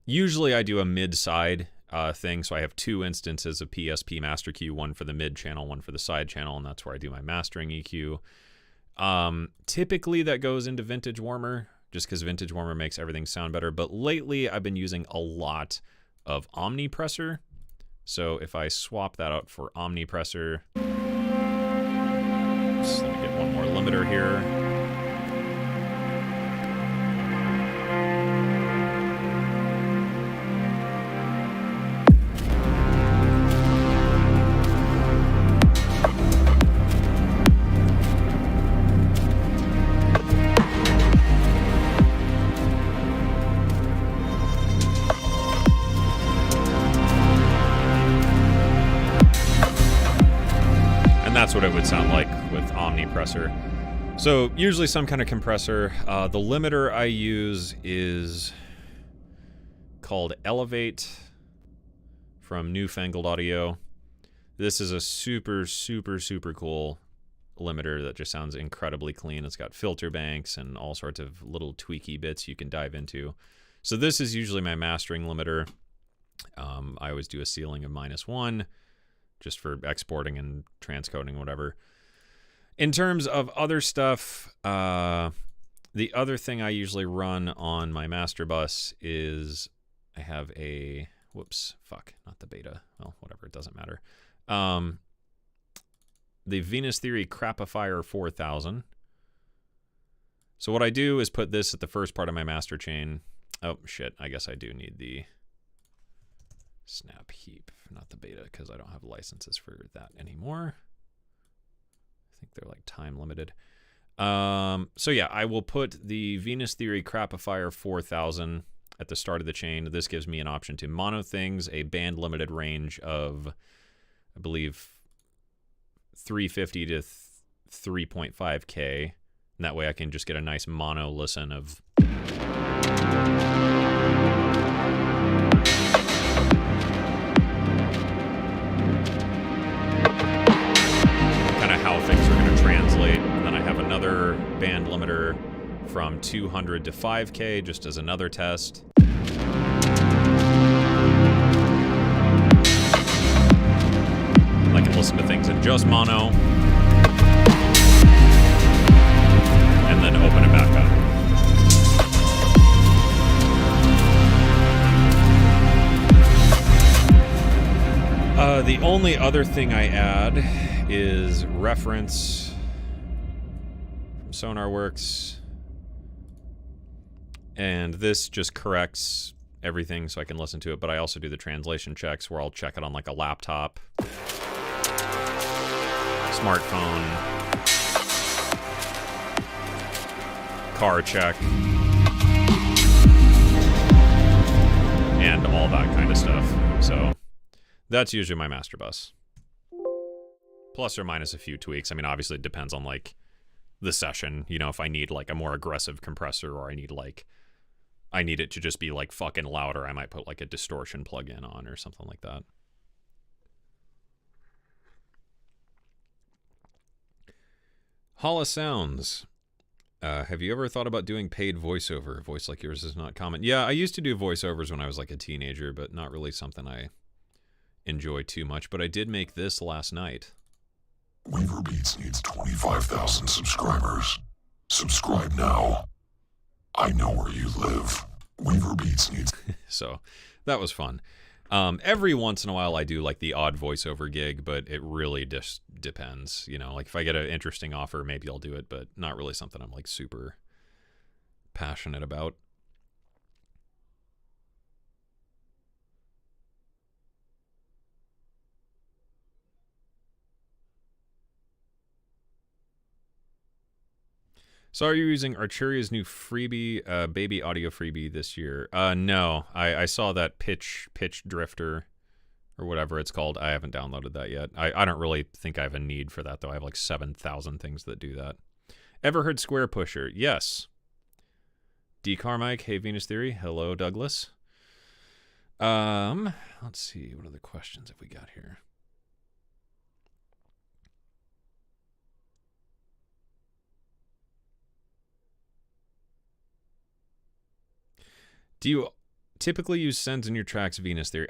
usually I do a mid-side thing, so I have two instances of PSP Master Q, one for the mid channel, one for the side channel, and that's where I do my mastering EQ. Typically that goes into Vintage Warmer, just because Vintage Warmer makes everything sound better, but lately I've been using a lot of Omnipressor. So if I swap that out for Omnipressor, just let me get one more limiter here. That's what it would sound like with Omnipressor. So usually some kind of compressor. The limiter I use is called Elevate from Newfangled Audio. This is a super, super, super cool limiter that just sounds incredibly clean. It's got filter banks and all sorts of little tweaky bits you can dive into. So this is usually my mastering limiter. I always do a ceiling of -1. Just for exporting and transcoding, whatever. In terms of other stuff, the other thing I usually run on my master bus is I have a, not the beta. Well, whatever, it doesn't matter. The Venus Theory Crapifier 4000. So what I do is put this at the first part of my master chain. Oh, shit, I guess I do need the Snap Heap, not the beta, because I don't have licenses for that anymore. I think they're like time limited. So yeah, I will put the Venus Theory Crapifier 4000 at the start of the chain. This gives me an option to mono things, a band limited range of, I believe, 350 to 3.5K. And that way I can just get a nice mono listen of Band limiter from 200 to 5K just as another test. I can listen to things in just mono and then open it back up. The only other thing I add is reference SonarWorks, and this just corrects everything so I can listen to it, but I also do the translation checks where I'll check it on like a laptop, smartphone, car check, and all that kind of stuff. So that's usually my master bus. Plus or minus a few tweaks. I mean, obviously it depends on like the session, you know, if I need like a more aggressive compressor or I need it to just be like fucking louder, I might put like a distortion plugin on or something like that. Holla Sounds. Have you ever thought about doing paid voiceover? A voice like yours is not common. Yeah, I used to do voiceovers when I was like a teenager, but not really something I enjoy too much. But I did make this last night. Weaver Beats needs 25,000 subscribers. Subscribe now. I know where you live. Weaver Beats needs... So, that was fun. Every once in a while I do like the odd voiceover gig, but it really just depends. You know, like if I get an interesting offer, maybe I'll do it, but not really something I'm like super passionate about. So are you using Arturia's new freebie, baby audio freebie this year? No, I saw that pitch drifter or whatever it's called. I haven't downloaded that yet. I don't really think I have a need for that though. I have like 7,000 things that do that. Ever heard Square Pusher? Yes. D. Carmike, hey Venus Theory. Hello, Douglas. Let's see, what other questions have we got here? Do you typically use sends in your tracks, Venus Theory?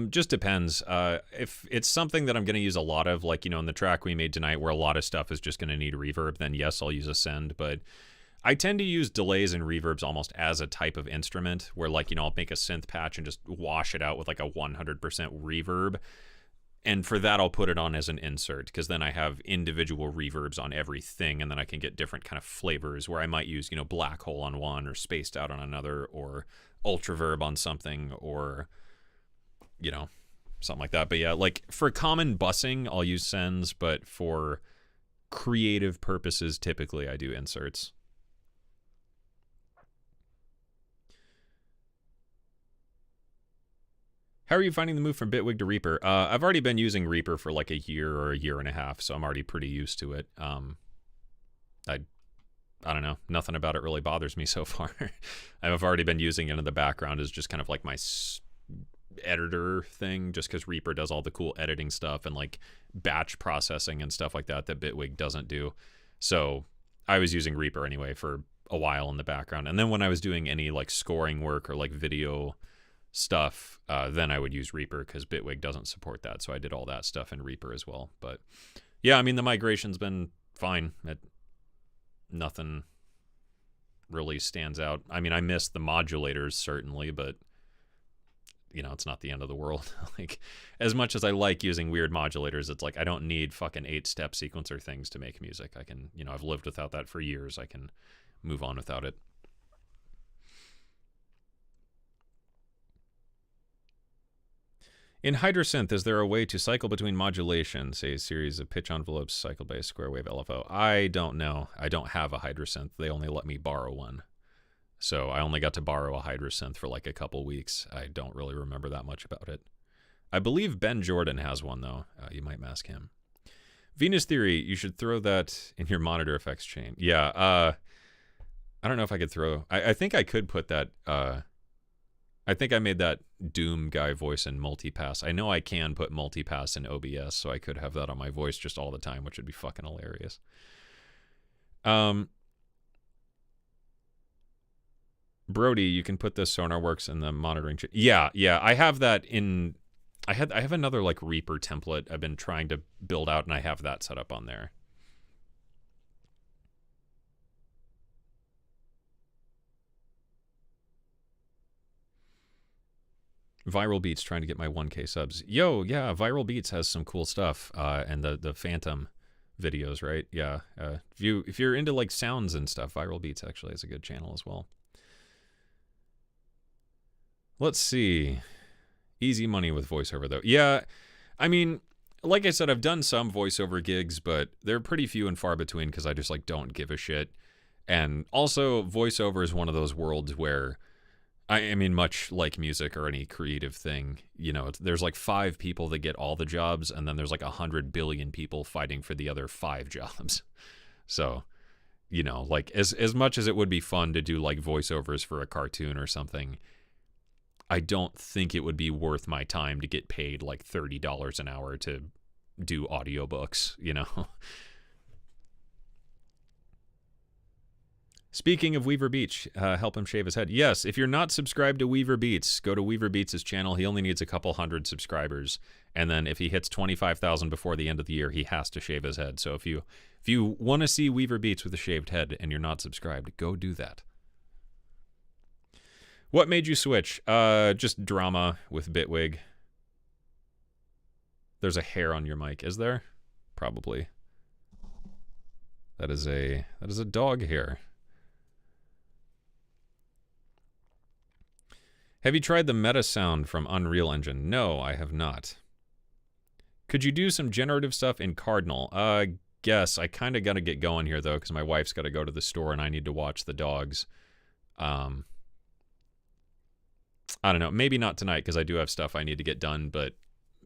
Just depends. If it's something that I'm going to use a lot of, like, you know, in the track we made tonight where a lot of stuff is just going to need reverb, then yes, I'll use a send. But I tend to use delays and reverbs almost as a type of instrument where, like, you know, I'll make a synth patch and just wash it out with like a 100% reverb. And for that, I'll put it on as an insert because then I have individual reverbs on everything, and then I can get different kind of flavors where I might use, you know, black hole on one or spaced out on another or ultraverb on something or, you know, something like that. But yeah, like for common bussing, I'll use sends, but for creative purposes, typically I do inserts. How are you finding the move from Bitwig to Reaper? I've already been using Reaper for like a year or a year and a half, so I'm already pretty used to it. I don't know. Nothing about it really bothers me so far. I've already been using it in the background as just kind of like my editor thing, just because Reaper does all the cool editing stuff and like batch processing and stuff like that that Bitwig doesn't do. So I was using Reaper anyway for a while in the background. And then when I was doing any like scoring work or like video stuff, then I would use Reaper because Bitwig doesn't support that. So I did all that stuff in Reaper as well. But yeah, I mean, the migration's been fine. Nothing really stands out. I mean, I miss the modulators certainly, but you know, it's not the end of the world. Like, as much as I like using weird modulators, it's like I don't need fucking 8-step sequencer things to make music. I can, you know, I've lived without that for years. I can move on without it. In Hydrasynth, is there a way to cycle between modulation, say a series of pitch envelopes, cycle by a square wave LFO? I don't know. I don't have a Hydrasynth. They only let me borrow one. So I only got to borrow a Hydrasynth for like a couple weeks. I don't really remember that much about it. I believe Ben Jordan has one, though. You might ask him. Venus Theory, you should throw that in your monitor effects chain. Yeah, I don't know if I could throw. I think I could put that. I think I made that Doom guy voice in multipass. I know I can put multipass in OBS, so I could have that on my voice just all the time, which would be fucking hilarious. Brody, you can put the SonarWorks in the monitoring. Yeah, I have that in. I have another like Reaper template I've been trying to build out, and I have that set up on there. Viral Beats trying to get my 1K subs. Yo, yeah, Viral Beats has some cool stuff, and the Phantom videos, right? Yeah, if you're into like sounds and stuff, Viral Beats actually is a good channel as well. Let's see. Easy money with voiceover though. Yeah, I mean, like I said, I've done some voiceover gigs, but they're pretty few and far between because I just like don't give a shit. And also, voiceover is one of those worlds where I mean, much like music or any creative thing, you know, there's like 5 people that get all the jobs, and then there's like 100 billion people fighting for the other 5 jobs. So, you know, like as much as it would be fun to do like voiceovers for a cartoon or something, I don't think it would be worth my time to get paid like $30 an hour to do audiobooks, you know? Speaking of Weaver Beach, help him shave his head. Yes, if you're not subscribed to Weaver Beats, go to Weaver Beats' channel. He only needs a couple hundred subscribers. And then if he hits 25,000 before the end of the year, he has to shave his head. So if you want to see Weaver Beats with a shaved head and you're not subscribed, go do that. What made you switch? Just drama with Bitwig. There's a hair on your mic, is there? Probably. That is a dog hair. Have you tried the meta sound from Unreal Engine? No, I have not. Could you do some generative stuff in Cardinal? Guess. I kind of got to get going here, though, because my wife's got to go to the store and I need to watch the dogs. I don't know. Maybe not tonight, because I do have stuff I need to get done, but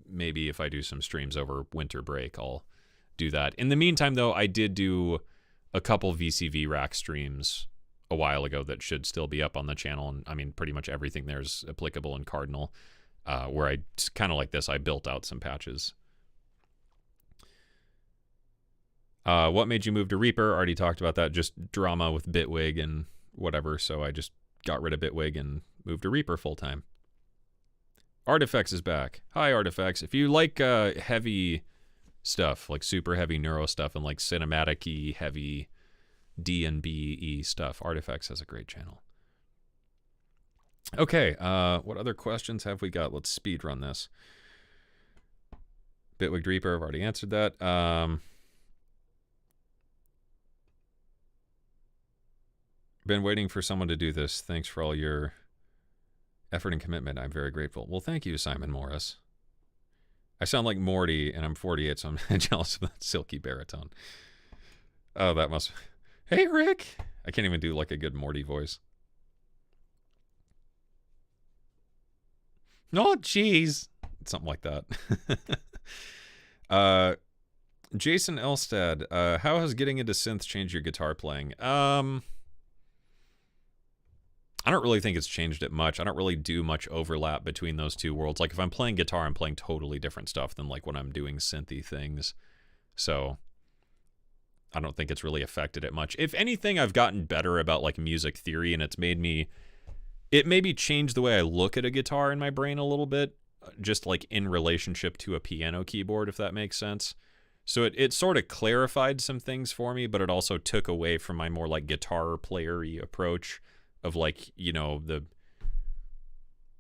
maybe if I do some streams over winter break, I'll do that. In the meantime, though, I did do a couple VCV rack streams a while ago that should still be up on the channel, and I mean pretty much everything there's applicable in Cardinal, where I kind of like this, I built out some patches. What made you move to Reaper? Already talked about that. Just drama with Bitwig and whatever, so I just got rid of Bitwig and moved to Reaper full-time. Artifacts is back. Hi, Artifacts. If you like heavy stuff, like super heavy neuro stuff and like cinematic-y, heavy D&B-y stuff, Artifacts has a great channel. Okay, what other questions have we got? Let's speed run this. Bitwig Reaper, I've already answered that. Been waiting for someone to do this. Thanks for all your effort and commitment. I'm very grateful. Well, thank you, Simon Morris. I sound like Morty, and I'm 48, so I'm jealous of that silky baritone. Oh, that must... Hey, Rick! I can't even do like a good Morty voice. Oh, jeez. Something like that. Jason Elstad, how has getting into synth changed your guitar playing? I don't really think it's changed it much. I don't really do much overlap between those two worlds. Like if I'm playing guitar, I'm playing totally different stuff than like when I'm doing synthy things. So I don't think it's really affected it much. If anything, I've gotten better about like music theory, and it's made me, it maybe changed the way I look at a guitar in my brain a little bit, just like in relationship to a piano keyboard, if that makes sense. So it sort of clarified some things for me, but it also took away from my more like guitar player-y approach of like, you know, the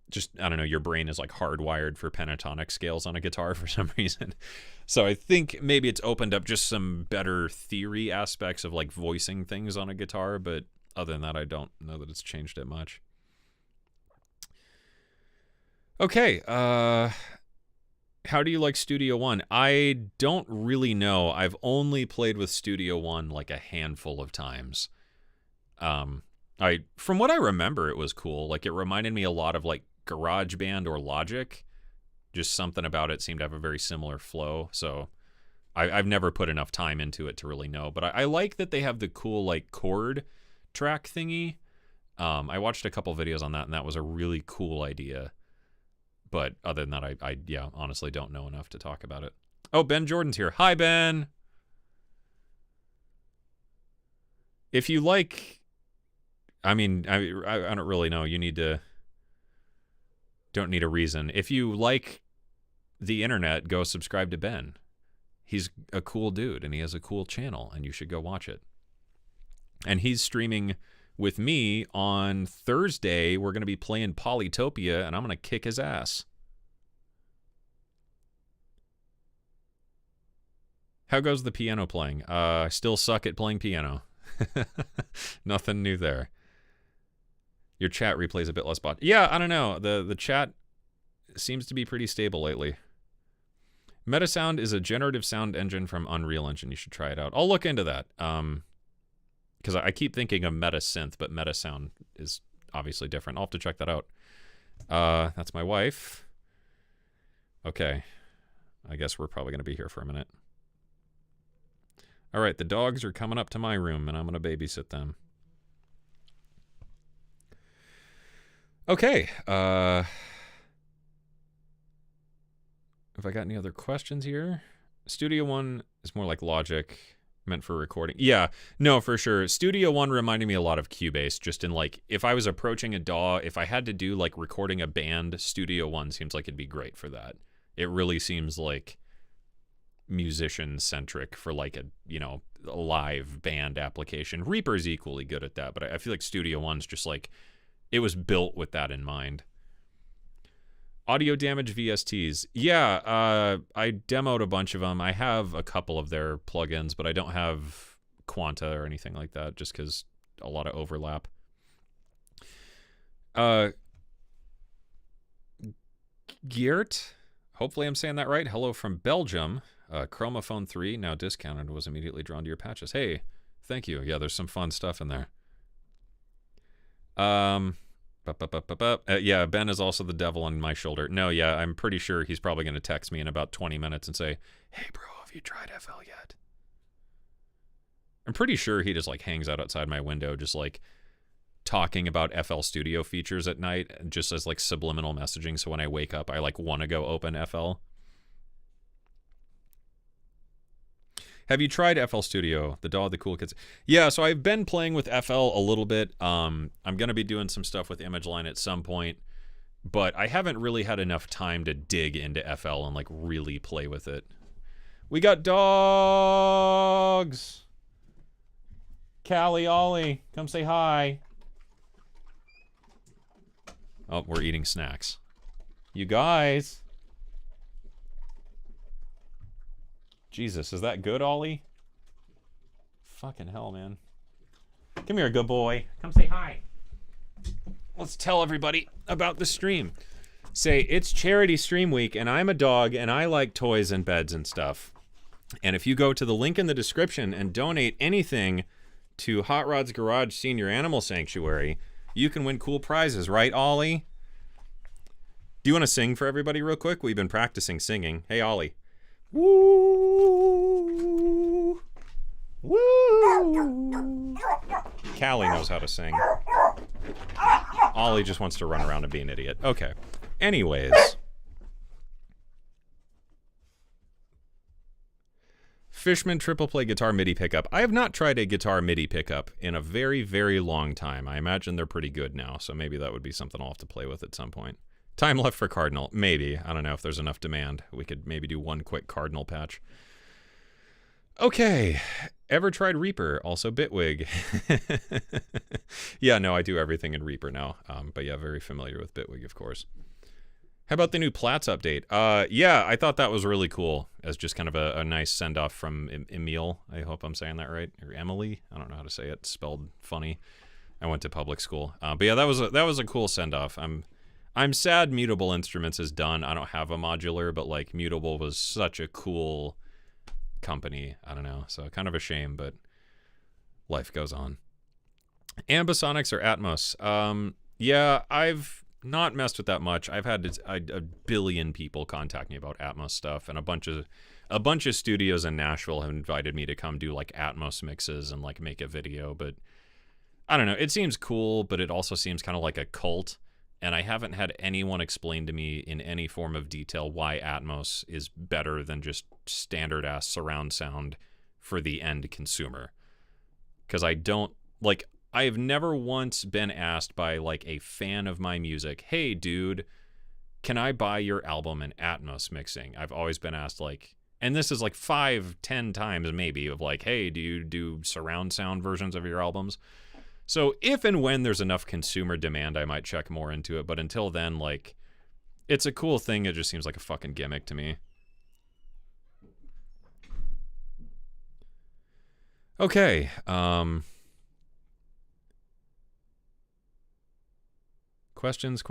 just, I don't know, your brain is like hardwired for pentatonic scales on a guitar for some reason. So I think maybe it's opened up just some better theory aspects of like voicing things on a guitar, but other than that, I don't know that it's changed it much. Okay, how do you like Studio One? I don't really know. I've only played with Studio One like a handful of times. From what I remember, it was cool. Like it reminded me a lot of like GarageBand or Logic. Just something about it seemed to have a very similar flow. So I've never put enough time into it to really know. But I like that they have the cool like chord track thingy. I watched a couple videos on that, and that was a really cool idea. But other than that, I honestly don't know enough to talk about it. Oh, Ben Jordan's here. Hi, Ben. If you like, I mean, I don't really know. You don't need a reason. If you like the internet, go subscribe to Ben. He's a cool dude, and he has a cool channel, and you should go watch it. And he's streaming with me on Thursday. We're going to be playing Polytopia, and I'm going to kick his ass. How goes the piano playing? I still suck at playing piano. Nothing new there. Your chat replay's a bit less bot. Yeah, I don't know. The chat seems to be pretty stable lately. Metasound is a generative sound engine from Unreal Engine. You should try it out. I'll look into that. Because I keep thinking of Metasynth, but Metasound is obviously different. I'll have to check that out. That's my wife. Okay. I guess we're probably going to be here for a minute. All right, the dogs are coming up to my room, and I'm going to babysit them. Okay. Have I got any other questions here? Studio One is more like Logic, meant for recording. Yeah, no, for sure. Studio One reminded me a lot of Cubase, just in like, if I was approaching a DAW, if I had to do like recording a band, Studio One seems like it'd be great for that. It really seems like musician-centric for like a live band application. Reaper's equally good at that, but I feel like Studio One's just like, it was built with that in mind. Audio Damage VSTs. Yeah, I demoed a bunch of them. I have a couple of their plugins, but I don't have Quanta or anything like that, just because a lot of overlap. Geert, hopefully I'm saying that right. Hello from Belgium. Chromophone 3, now discounted, was immediately drawn to your patches. Hey, thank you. Yeah, there's some fun stuff in there. Yeah, Ben is also the devil on my shoulder. No, yeah, I'm pretty sure he's probably going to text me in about 20 minutes and say, hey, bro, have you tried FL yet? I'm pretty sure he just, like, hangs out outside my window just, like, talking about FL Studio features at night, just as, like, subliminal messaging, so when I wake up, I, like, want to go open FL. Have you tried FL Studio, the DAW, the cool kids? Yeah, so I've been playing with FL a little bit. I'm going to be doing some stuff with ImageLine at some point, but I haven't really had enough time to dig into FL and like really play with it. We got dogs! Callie, Ollie, come say hi. Oh, we're eating snacks. You guys. Jesus, is that good, Ollie? Fucking hell, man. Come here, good boy. Come say hi. Let's tell everybody about the stream. Say, it's Charity Stream Week, and I'm a dog, and I like toys and beds and stuff. And if you go to the link in the description and donate anything to Hot Rod's Garage Senior Animal Sanctuary, you can win cool prizes, right, Ollie? Do you want to sing for everybody real quick? We've been practicing singing. Hey, Ollie. Woo! Woo! Callie knows how to sing. Ollie just wants to run around and be an idiot. Okay. Anyways. Fishman triple play guitar MIDI pickup. I have not tried a guitar MIDI pickup in a very, very long time. I imagine they're pretty good now, so maybe that would be something I'll have to play with at some point. Time left for Cardinal. Maybe. I don't know if there's enough demand. We could maybe do one quick Cardinal patch. Okay. Ever tried Reaper? Also Bitwig. Yeah, no, I do everything in Reaper now. But yeah, very familiar with Bitwig, of course. How about the new Platts update? Yeah, I thought that was really cool as just kind of a nice send-off from Emile. I hope I'm saying that right. Or Emily. I don't know how to say it. It's spelled funny. I went to public school. But yeah, that was a cool send-off. I'm sad Mutable Instruments is done. I don't have a modular, but like Mutable was such a cool company. I don't know. So kind of a shame, but life goes on. Ambisonics or Atmos? Yeah, I've not messed with that much. I've had a billion people contact me about Atmos stuff, and a bunch of studios in Nashville have invited me to come do like Atmos mixes and like make a video, but I don't know. It seems cool, but it also seems kind of like a cult. And I haven't had anyone explain to me in any form of detail why Atmos is better than just standard ass surround sound for the end consumer. Because I don't, like, I have never once been asked by, like, a fan of my music, hey, dude, can I buy your album in Atmos mixing? I've always been asked, like, and this is like 5-10 times maybe, of like, hey, do you do surround sound versions of your albums? So if and when there's enough consumer demand, I might check more into it. But until then, like, it's a cool thing. It just seems like a fucking gimmick to me. Okay. Questions.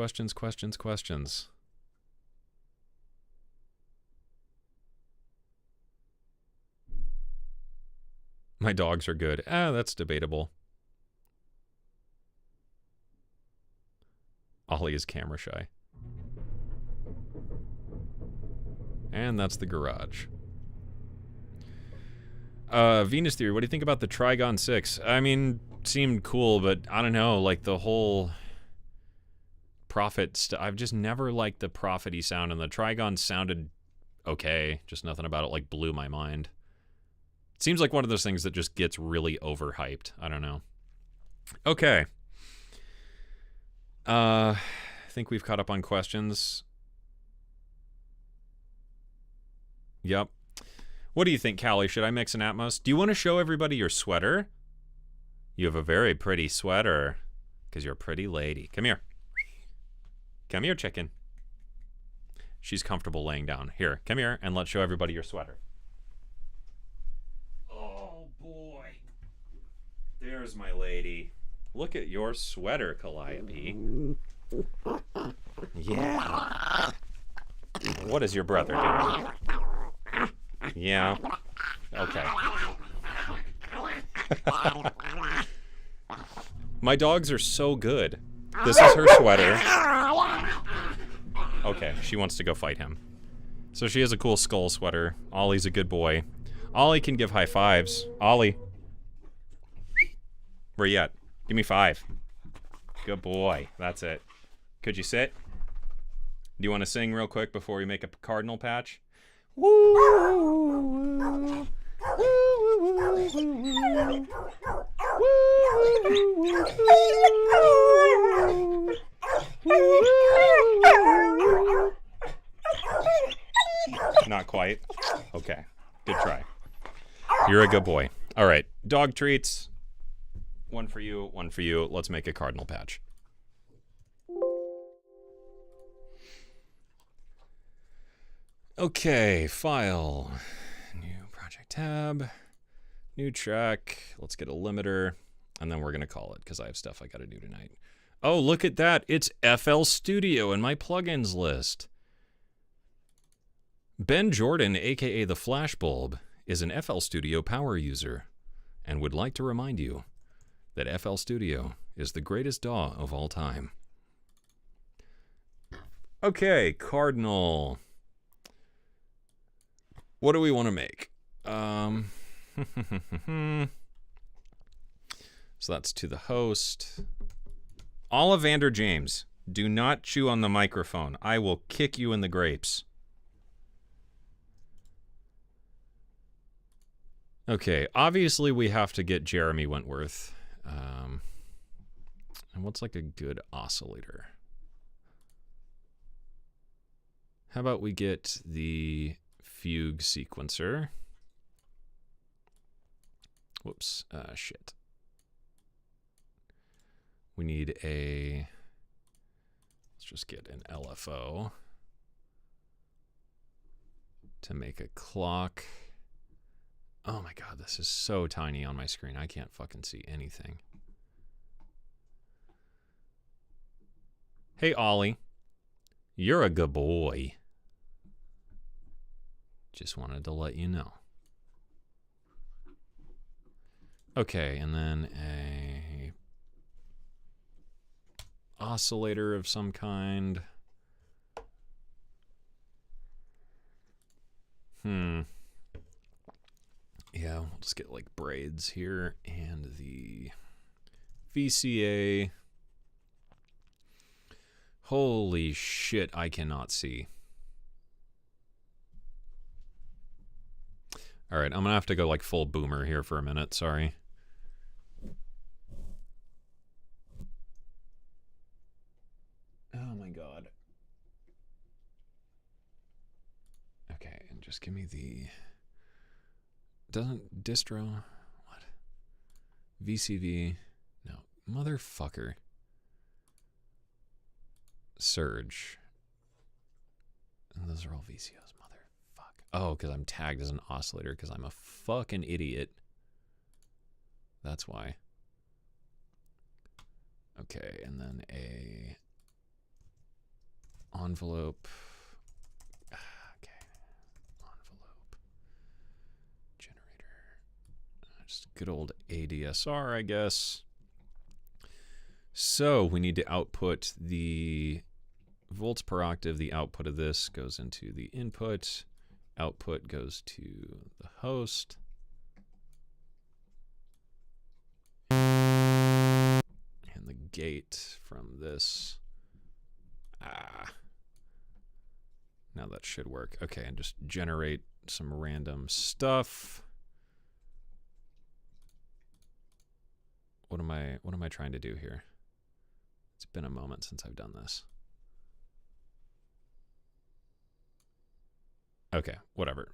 My dogs are good. That's debatable. Ollie is camera shy. And that's the garage. Venus Theory, what do you think about the Trigon 6? I mean, seemed cool, but I don't know, like the whole Prophet stuff. I've just never liked the Prophet-y sound, and the Trigon sounded okay. Just nothing about it like blew my mind. It seems like one of those things that just gets really overhyped. I don't know. Okay. I think we've caught up on questions. Yep. What do you think, Callie? Should I mix an Atmos? Do you want to show everybody your sweater? You have a very pretty sweater because you're a pretty lady. Come here. Come here, chicken. She's comfortable laying down. Here, come here, and let's show everybody your sweater. Oh, boy. There's my lady. Look at your sweater, Calliope. Yeah. What is your brother doing? Yeah. Okay. My dogs are so good. This is her sweater. Okay, she wants to go fight him. So she has a cool skull sweater. Ollie's a good boy. Ollie can give high fives. Ollie. Where you at? Give me 5. Good boy. That's it. Could you sit? Do you want to sing real quick before we make a Cardinal patch? Woo! Not quite. Okay. Good try. You're a good boy. All right. Dog treats. One for you, one for you. Let's make a Cardinal patch. Okay, file. New project tab. New track. Let's get a limiter. And then we're going to call it because I have stuff I got to do tonight. Oh, look at that. It's FL Studio in my plugins list. Ben Jordan, aka the Flashbulb, is an FL Studio power user and would like to remind you that FL Studio is the greatest DAW of all time. Okay, Cardinal. What do we want to make? So that's to the host. Ollivander James, do not chew on the microphone. I will kick you in the grapes. Okay, obviously we have to get Jeremy Wentworth. And what's like a good oscillator? How about we get the Fugue sequencer? Whoops, shit. We need a, let's just get an LFO to make a clock. Oh my God, this is so tiny on my screen. I can't fucking see anything. Hey, Ollie. You're a good boy. Just wanted to let you know. Okay, and then a oscillator of some kind. Yeah, we'll just get like braids here and the VCA. Holy shit, I cannot see. All right, I'm gonna have to go like full boomer here for a minute. Sorry. Oh my god. Okay, and just give me the... Doesn't distro... What? VCV... No. Motherfucker. Surge. And those are all VCOs, motherfuck. Oh, because I'm tagged as an oscillator because I'm a fucking idiot. That's why. Okay, and then a... envelope. Okay. Envelope. Generator. Just good old ADSR, I guess. So we need to output the volts per octave. The output of this goes into the input. Output goes to the host. And the gate from this. Now that should work. Okay, and just generate some random stuff. What am I trying to do here? It's been a moment since I've done this. Okay, whatever.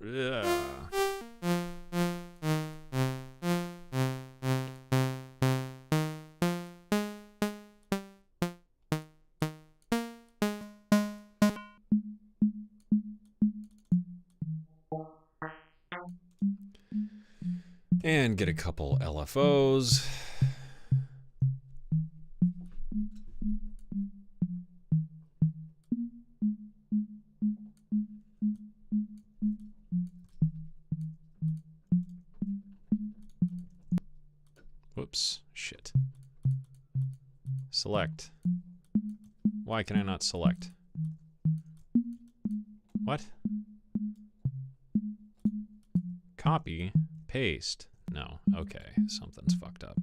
And get a couple LFOs. Whoops, shit. Select. Why can I not select? What? Copy, paste. No, okay, something's fucked up.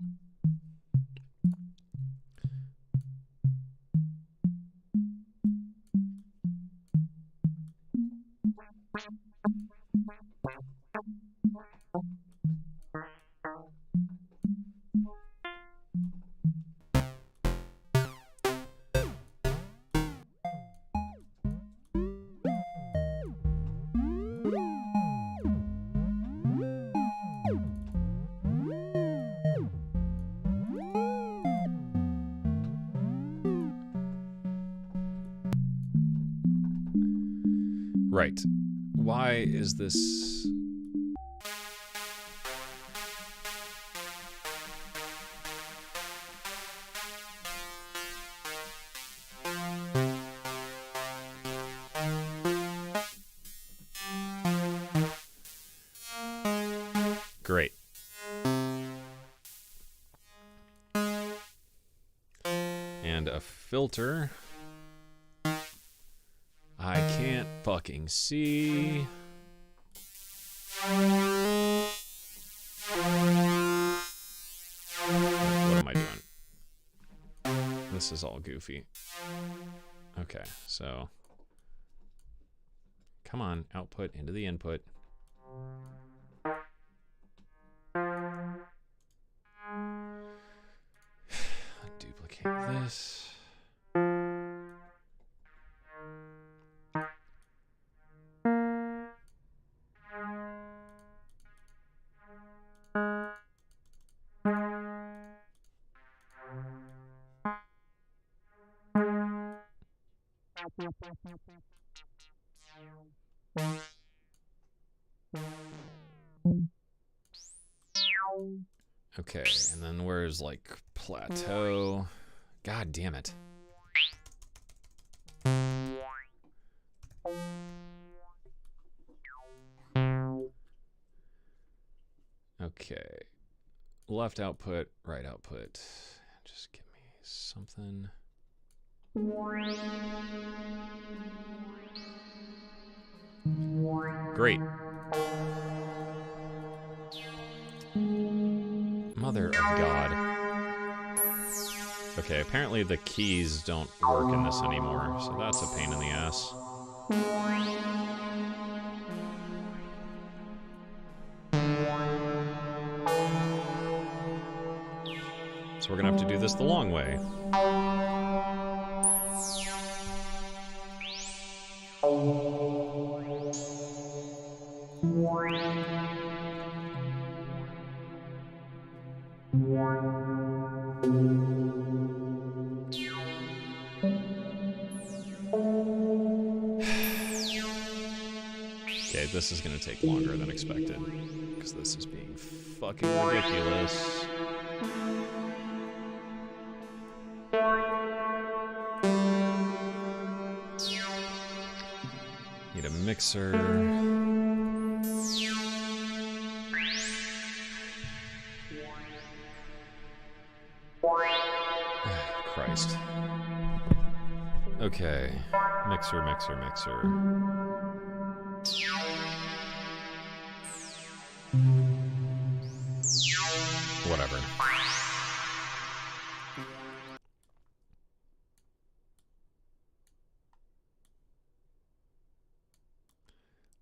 Right. Why is this... Great. And a filter. I can't fucking see. What am I doing? This is all goofy. Okay, so come on, output into the input. Duplicate this. Okay, and then where's like plateau? God damn it. Okay. Left output, right output. Just give me something. Great. Mother of God. Okay, apparently the keys don't work in this anymore, so that's a pain in the ass. So we're gonna have to do this the long way. Okay, this is gonna take longer than expected, because this is being fucking ridiculous. Need a mixer. Christ. Okay. Mixer. Whatever.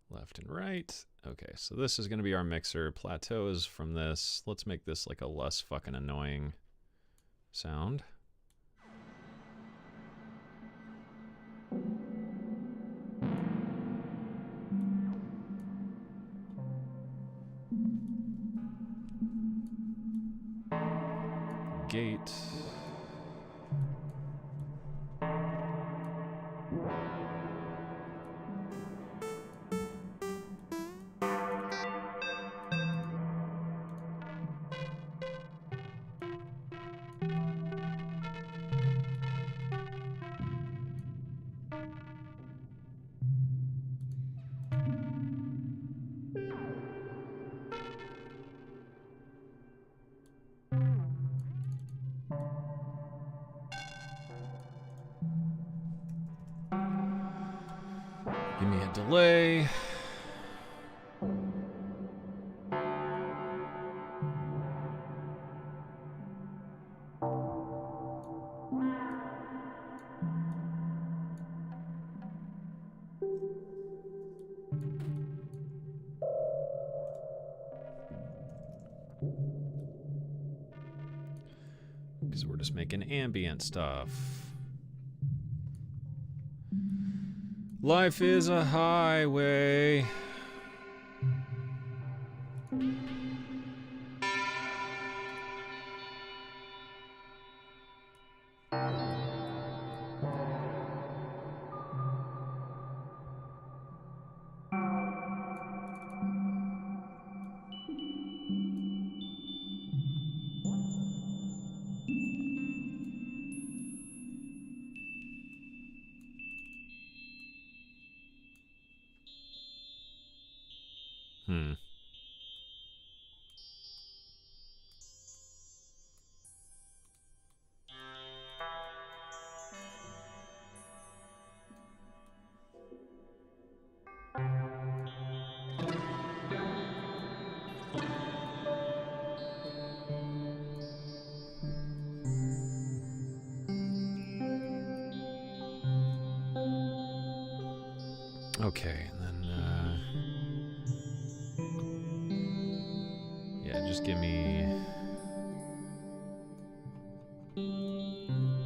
Left and right. Okay, so this is going to be our mixer. Plateaus from this. Let's make this like a less fucking annoying sound. Gate. Give me a delay. Because we're just making ambient stuff. Life is a highway. Okay, and then, yeah, just give me...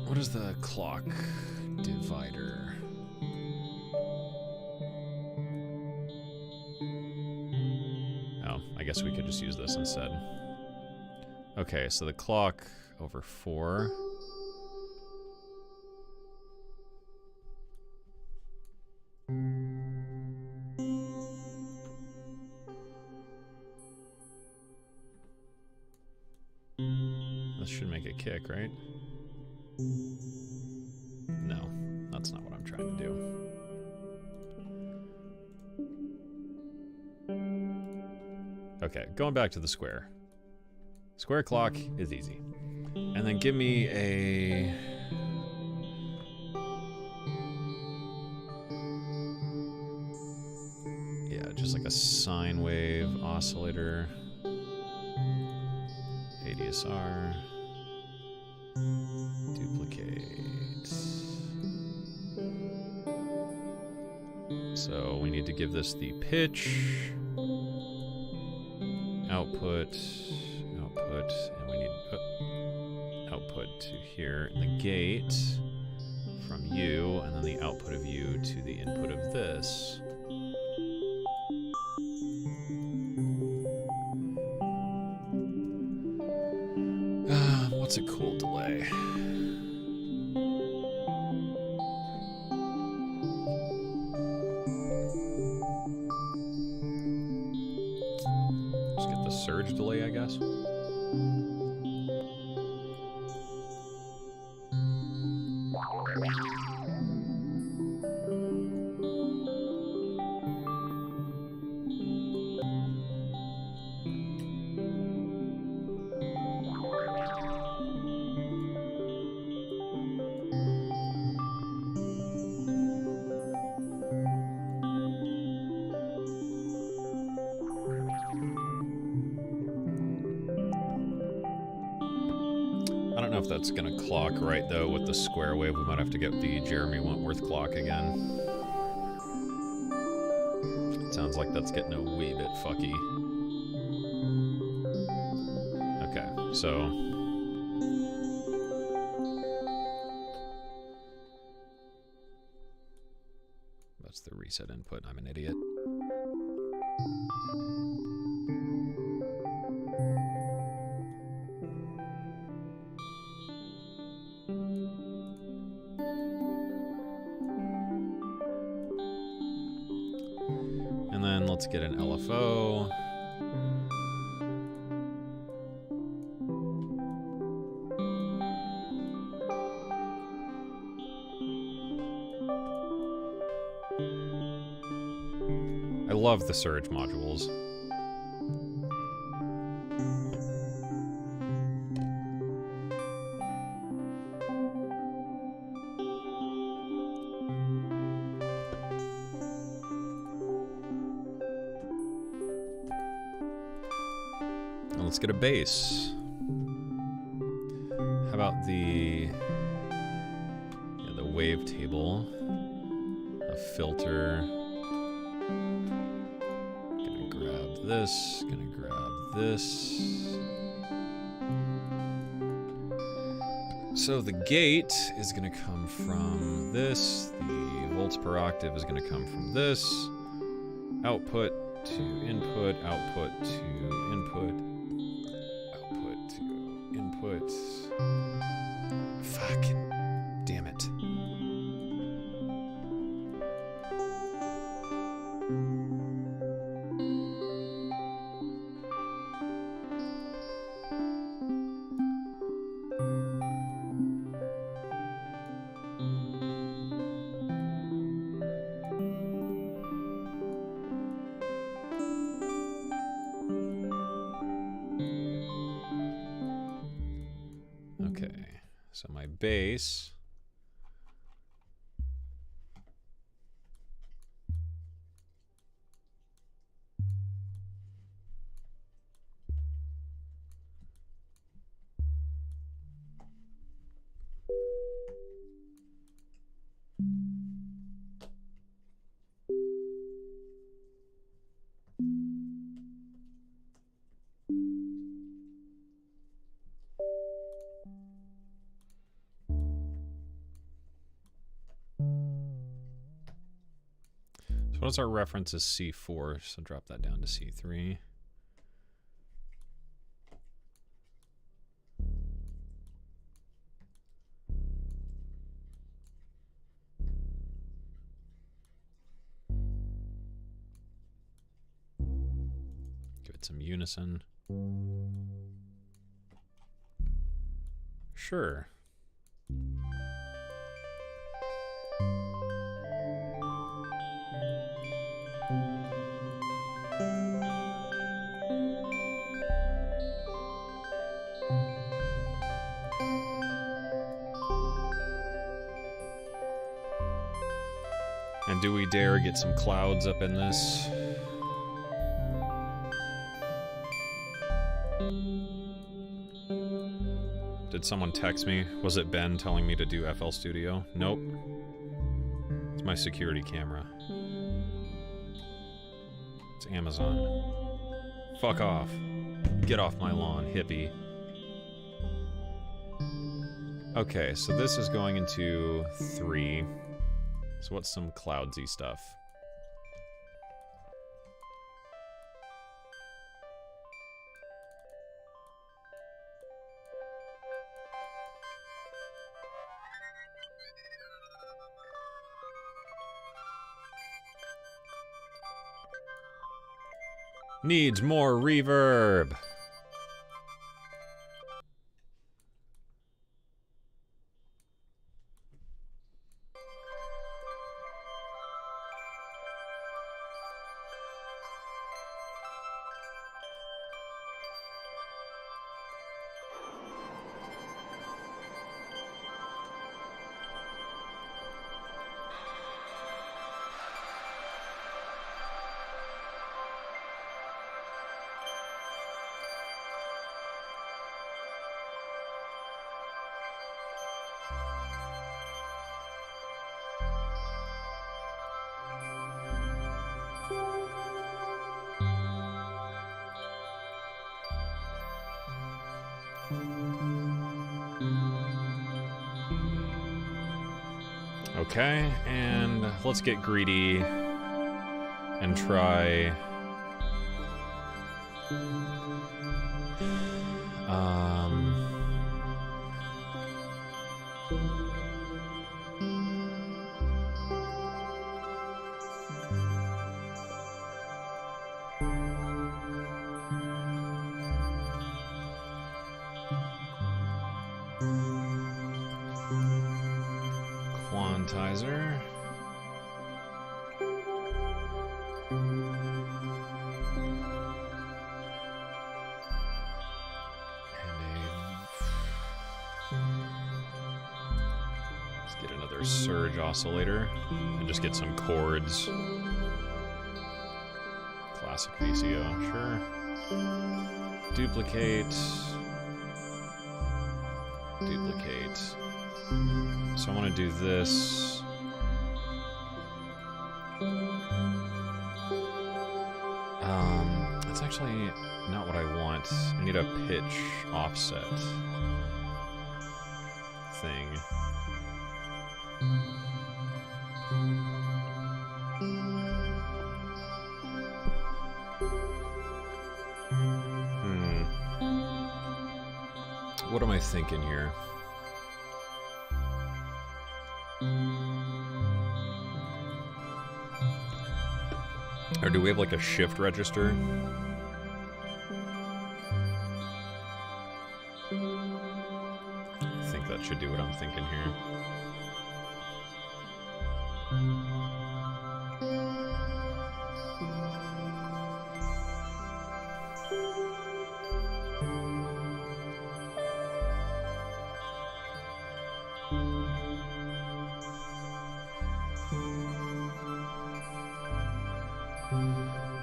What is the clock divider? Oh, I guess we could just use this instead. Okay, so the clock over 4. This should make it kick, right? No, that's not what I'm trying to do. Okay, going back to the square. Square clock is easy. And then give me a... Yeah, just like a sine wave oscillator. ADSR. So we need to give this the pitch, output, and we need output to here, and the gate from you, and then the output of you to the input of this. What's a cool delay? Just get the surge delay, I guess. I don't know if that's gonna clock right though with the square wave. We might have to get the Jeremy Wentworth clock again. It sounds like that's getting a wee bit fucky. Okay, so that's the reset input. I'm an idiot. And then let's get an LFO. I love the surge modules. Let's get a bass. How about the wavetable, a filter. Gonna grab this, gonna grab this. So the gate is gonna come from this, the volts per octave is gonna come from this, output to input, output to input, output to input. Fucking damn it. Okay, so my bass. So what's our reference is C4, so drop that down to C3. Give it some unison. Sure. And do we dare get some clouds up in this? Did someone text me? Was it Ben telling me to do FL Studio? Nope. It's my security camera. It's Amazon. Fuck off. Get off my lawn, hippie. Okay, so this is going into 3. So what's some cloudsy stuff? Needs more reverb. Okay, and let's get greedy and try quantizer. Let's get another surge oscillator and just get some chords. Classic VCO, sure. Duplicate. Duplicate. So I want to do this. That's actually not what I want. I need a pitch offset thing. What am I thinking here? Or do we have like a shift register? I think that should do what I'm thinking here.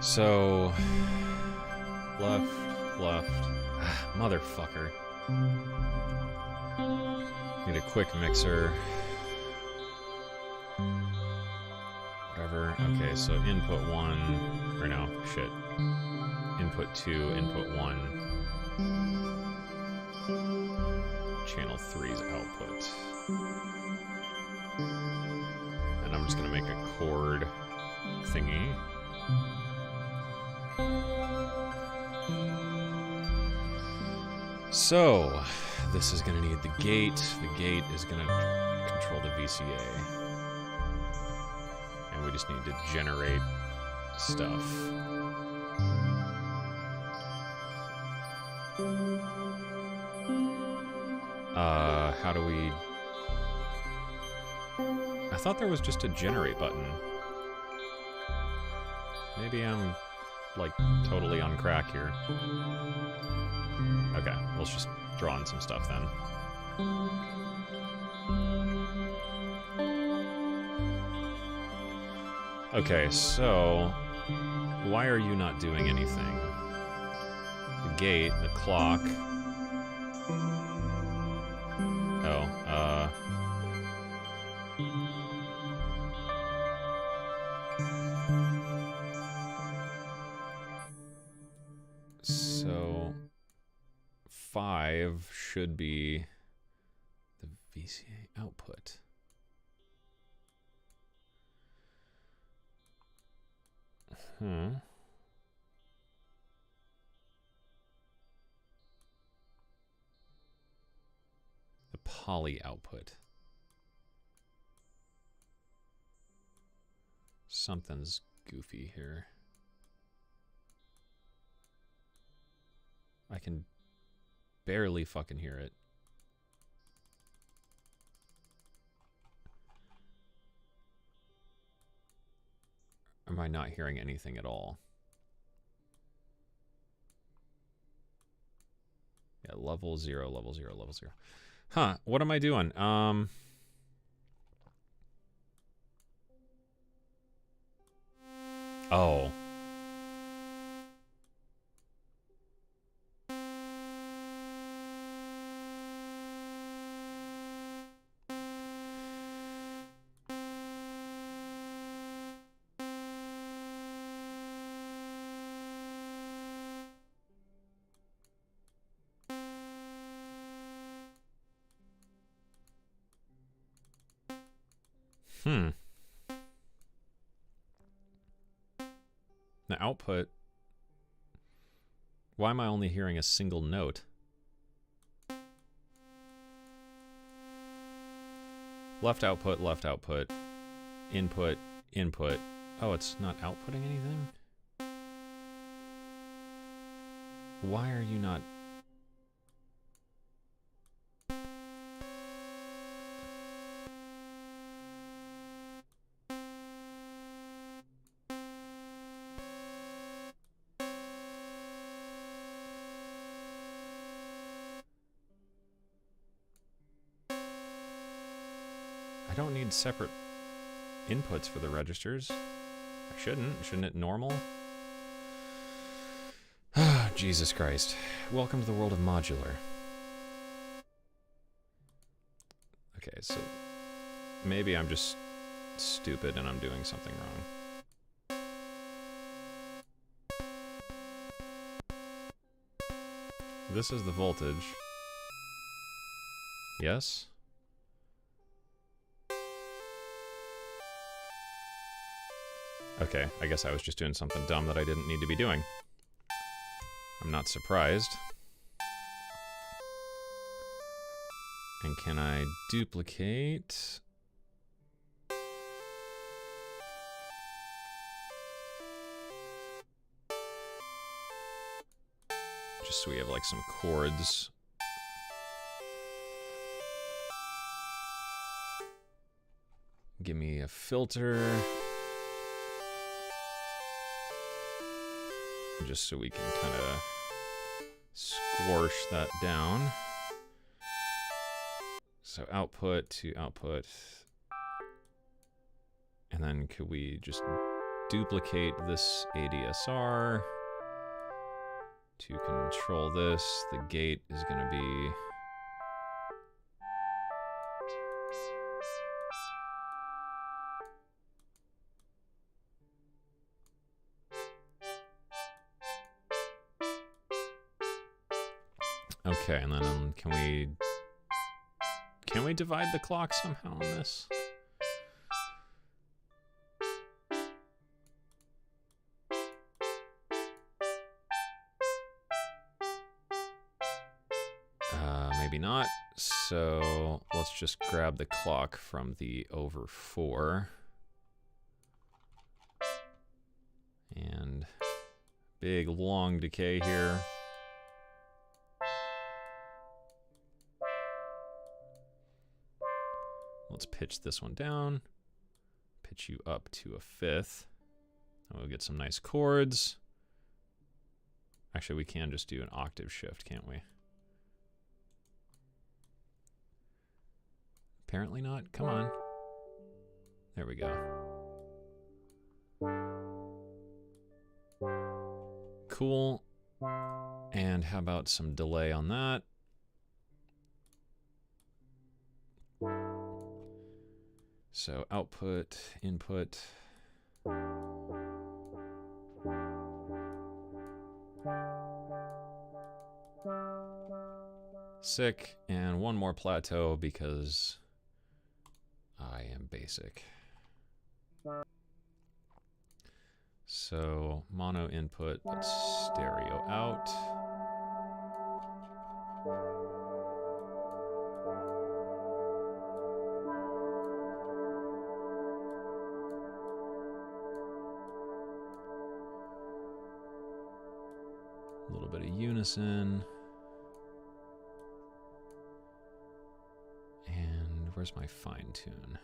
So, left, motherfucker. Need a quick mixer. Whatever. Okay, so input 1, or no, shit. Input 2, input 1. Channel 3's output. And I'm just gonna make a chord thingy. So, this is going to need the gate. The gate is going to control the VCA. And we just need to generate stuff. How do we... I thought there was just a generate button. Maybe I'm, like, totally on crack here. Okay, let's just draw in some stuff then. Okay, so why are you not doing anything? The gate, the clock. Oh, 5 should be the VCA output. The poly output. Something's goofy here. I can barely fucking hear it. Am I not hearing anything at all? Yeah, level 0, level 0, level 0. Huh, what am I doing? Oh. The output. Why am I only hearing a single note? Left output, input, input. Oh, it's not outputting anything? Why are you not... I don't need separate inputs for the registers. I shouldn't. Shouldn't it normal? Jesus Christ. Welcome to the world of modular. Okay, so maybe I'm just stupid and I'm doing something wrong. This is the voltage. Yes? Okay, I guess I was just doing something dumb that I didn't need to be doing. I'm not surprised. And can I duplicate? Just so we have like some chords. Give me a filter. Just so we can kind of squash that down. So output to output. And then could we just duplicate this ADSR to control this? The gate is going to be... Okay, and then can we divide the clock somehow on this? Maybe not. So let's just grab the clock from the over 4. And big long decay here. Let's pitch this one down, pitch you up to a 5th, and we'll get some nice chords. Actually, we can just do an octave shift, can't we? Apparently not. Come on. There we go. Cool. And how about some delay on that? So output, input. Sick. And one more plateau because I am basic. So mono input, but stereo out. A little bit of unison. And where's my fine tune?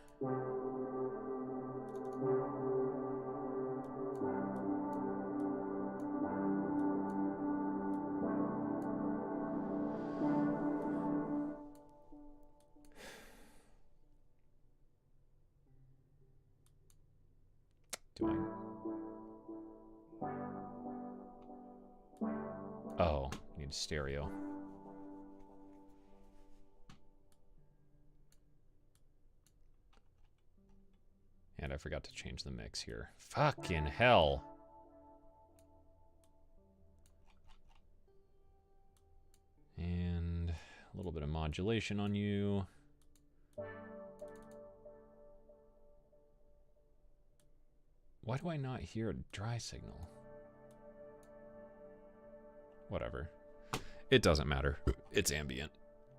Oh, need stereo. And I forgot to change the mix here. Fucking hell. And a little bit of modulation on you. Why do I not hear a dry signal? Whatever. It doesn't matter. It's ambient.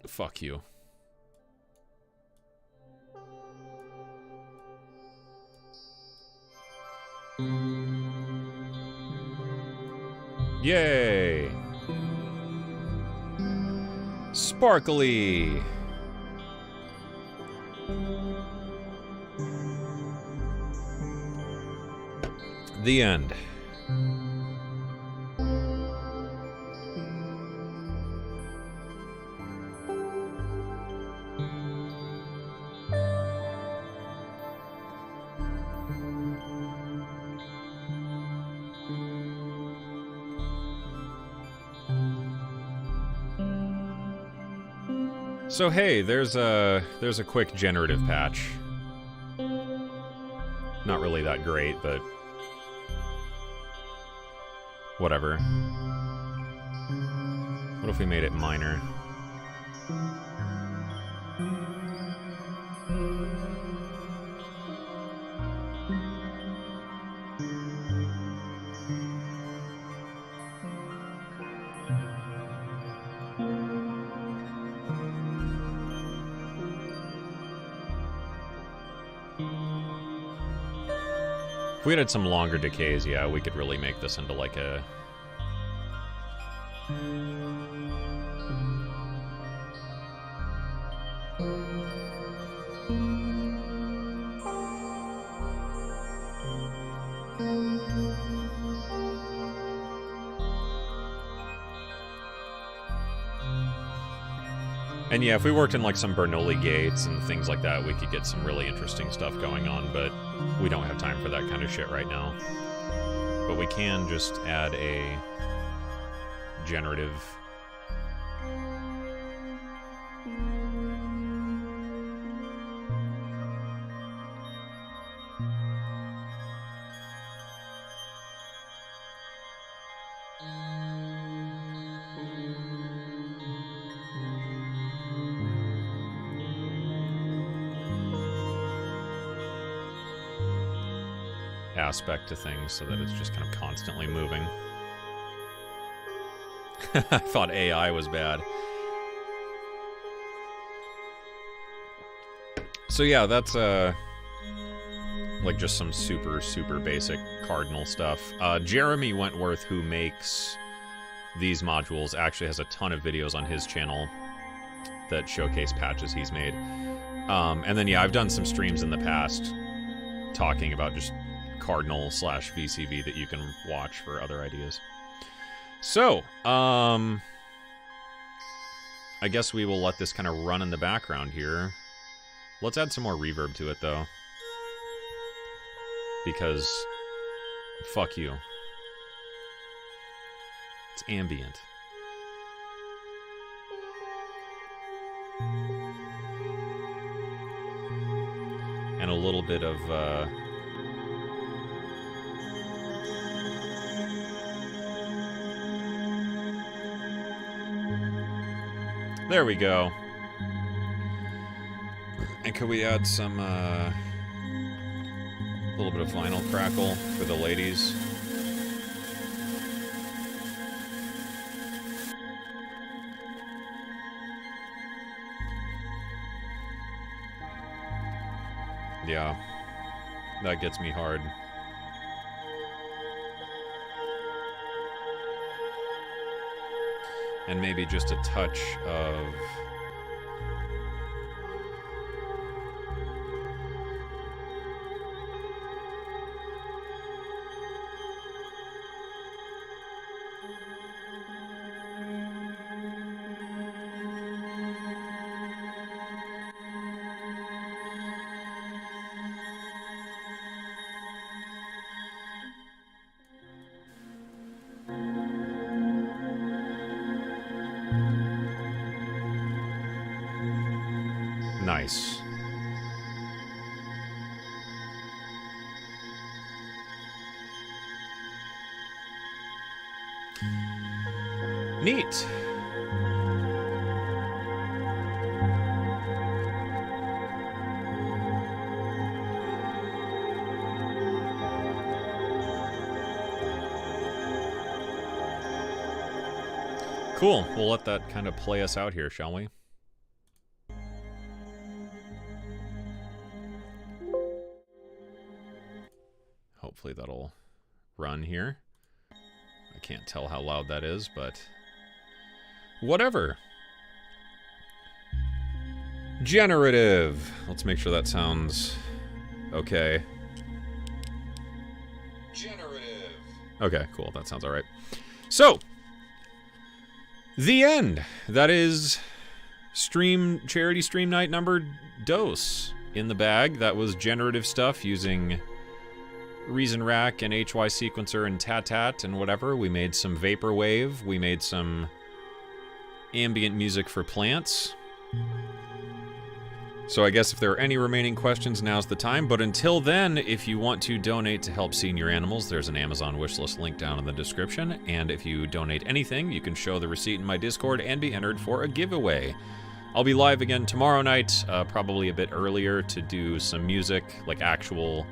Fuck you. Yay! Sparkly! The end. So hey, there's a quick generative patch. Not really that great, but whatever. What if we made it minor? If we had some longer decays, yeah, we could really make this into like a... And yeah, if we worked in like some Bernoulli gates and things like that, we could get some really interesting stuff going on, but we don't have time for that kind of shit right now. But we can just add a generative aspect to things so that it's just kind of constantly moving. I thought AI was bad. So yeah, that's like just some super basic Cardinal stuff. Jeremy Wentworth, who makes these modules, actually has a ton of videos on his channel that showcase patches he's made. And then yeah, I've done some streams in the past talking about just Cardinal / VCV that you can watch for other ideas. So, I guess we will let this kind of run in the background here. Let's add some more reverb to it, though. Because, fuck you. It's ambient. And a little bit of, There we go. And could we add some, little bit of vinyl crackle for the ladies? Yeah, that gets me hard. And maybe just a touch of... Nice. Neat. Cool. We'll let that kind of play us out here, shall we? Hopefully that'll run here. I can't tell how loud that is, but whatever. Generative. Let's make sure that sounds okay. Generative. Okay, cool. That sounds all right. So, the end. That is charity stream night number dos in the bag. That was generative stuff using Reason Rack and HY Sequencer and Tat and whatever. We made some Vaporwave. We made some ambient music for plants. So I guess if there are any remaining questions, now's the time. But until then, if you want to donate to help senior animals, there's an Amazon wishlist link down in the description. And if you donate anything, you can show the receipt in my Discord and be entered for a giveaway. I'll be live again tomorrow night, probably a bit earlier, to do some music, like actual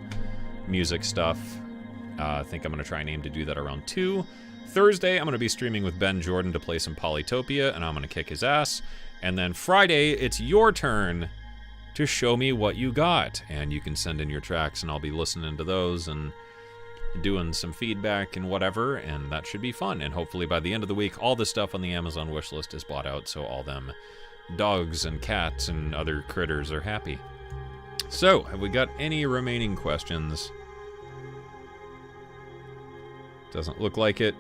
music stuff. I think I'm going to try and aim to do that around 2. Thursday, I'm going to be streaming with Ben Jordan to play some Polytopia, and I'm going to kick his ass. And then Friday, it's your turn to show me what you got. And you can send in your tracks, and I'll be listening to those and doing some feedback and whatever, and that should be fun. And hopefully by the end of the week, all the stuff on the Amazon wishlist is bought out, so all them dogs and cats and other critters are happy. So, have we got any remaining questions? Doesn't look like it.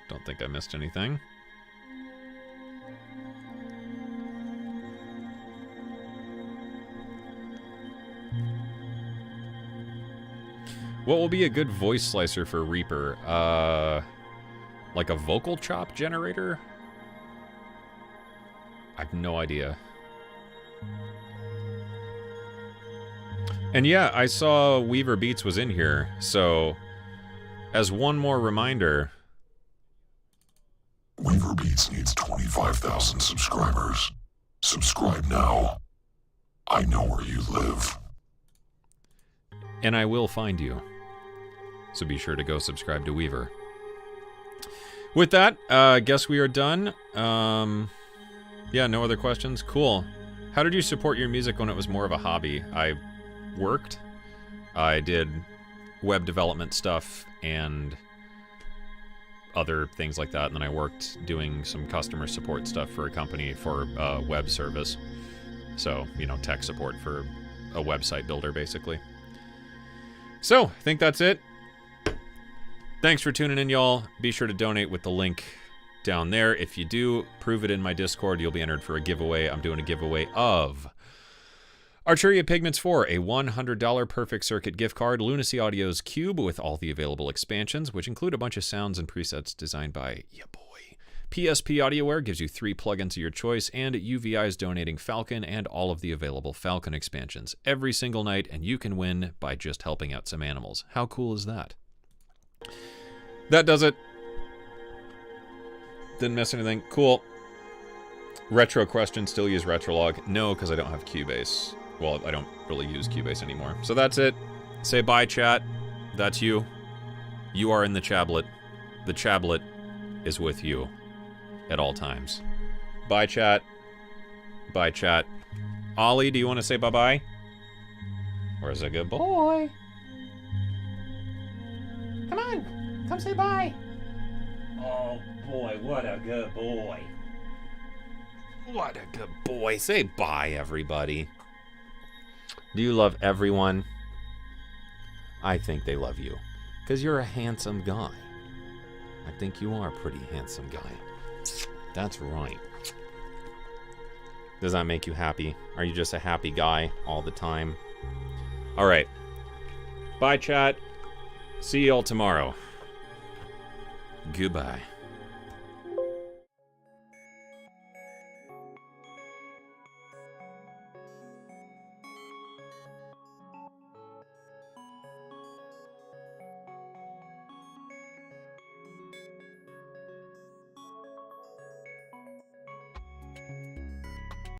Don't think I missed anything. What will be a good voice slicer for Reaper? Like a vocal chop generator? I have no idea. And yeah, I saw Weaver Beats was in here, so as one more reminder... Weaver Beats needs 25,000 subscribers. Subscribe now. I know where you live. And I will find you. So be sure to go subscribe to Weaver. With that, guess we are done. Yeah, no other questions? Cool. How did you support your music when it was more of a hobby? I worked. I did web development stuff and other things like that. And then I worked doing some customer support stuff for a company for a web service. So, you know, tech support for a website builder, basically. So, I think that's it. Thanks for tuning in, y'all. Be sure to donate with the link down there. If you do, prove it in my Discord. You'll be entered for a giveaway. I'm doing a giveaway of Arturia Pigments 4, a $100 Perfect Circuit gift card, Lunacy Audio's Cube with all the available expansions, which include a bunch of sounds and presets designed by ya boy, PSP Audioware gives you 3 plugins of your choice, and UVI is donating Falcon and all of the available Falcon expansions every single night, and you can win by just helping out some animals. How cool is that? That does it. Didn't miss anything. Cool. Retro question, still use Retrolog? No, because I don't have Cubase. Well, I don't really use Cubase anymore. So that's it. Say bye, chat. That's you. You are in the chablet. The chablet is with you at all times. Bye, chat. Bye, chat. Ollie, do you want to say bye-bye? Where's a good boy? Come on. Come say bye. Oh, boy. What a good boy. What a good boy. Say bye, everybody. Do you love everyone? I think they love you. Because you're a handsome guy. I think you are a pretty handsome guy. That's right. Does that make you happy? Are you just a happy guy all the time? Alright. Bye, chat. See y'all tomorrow. Goodbye.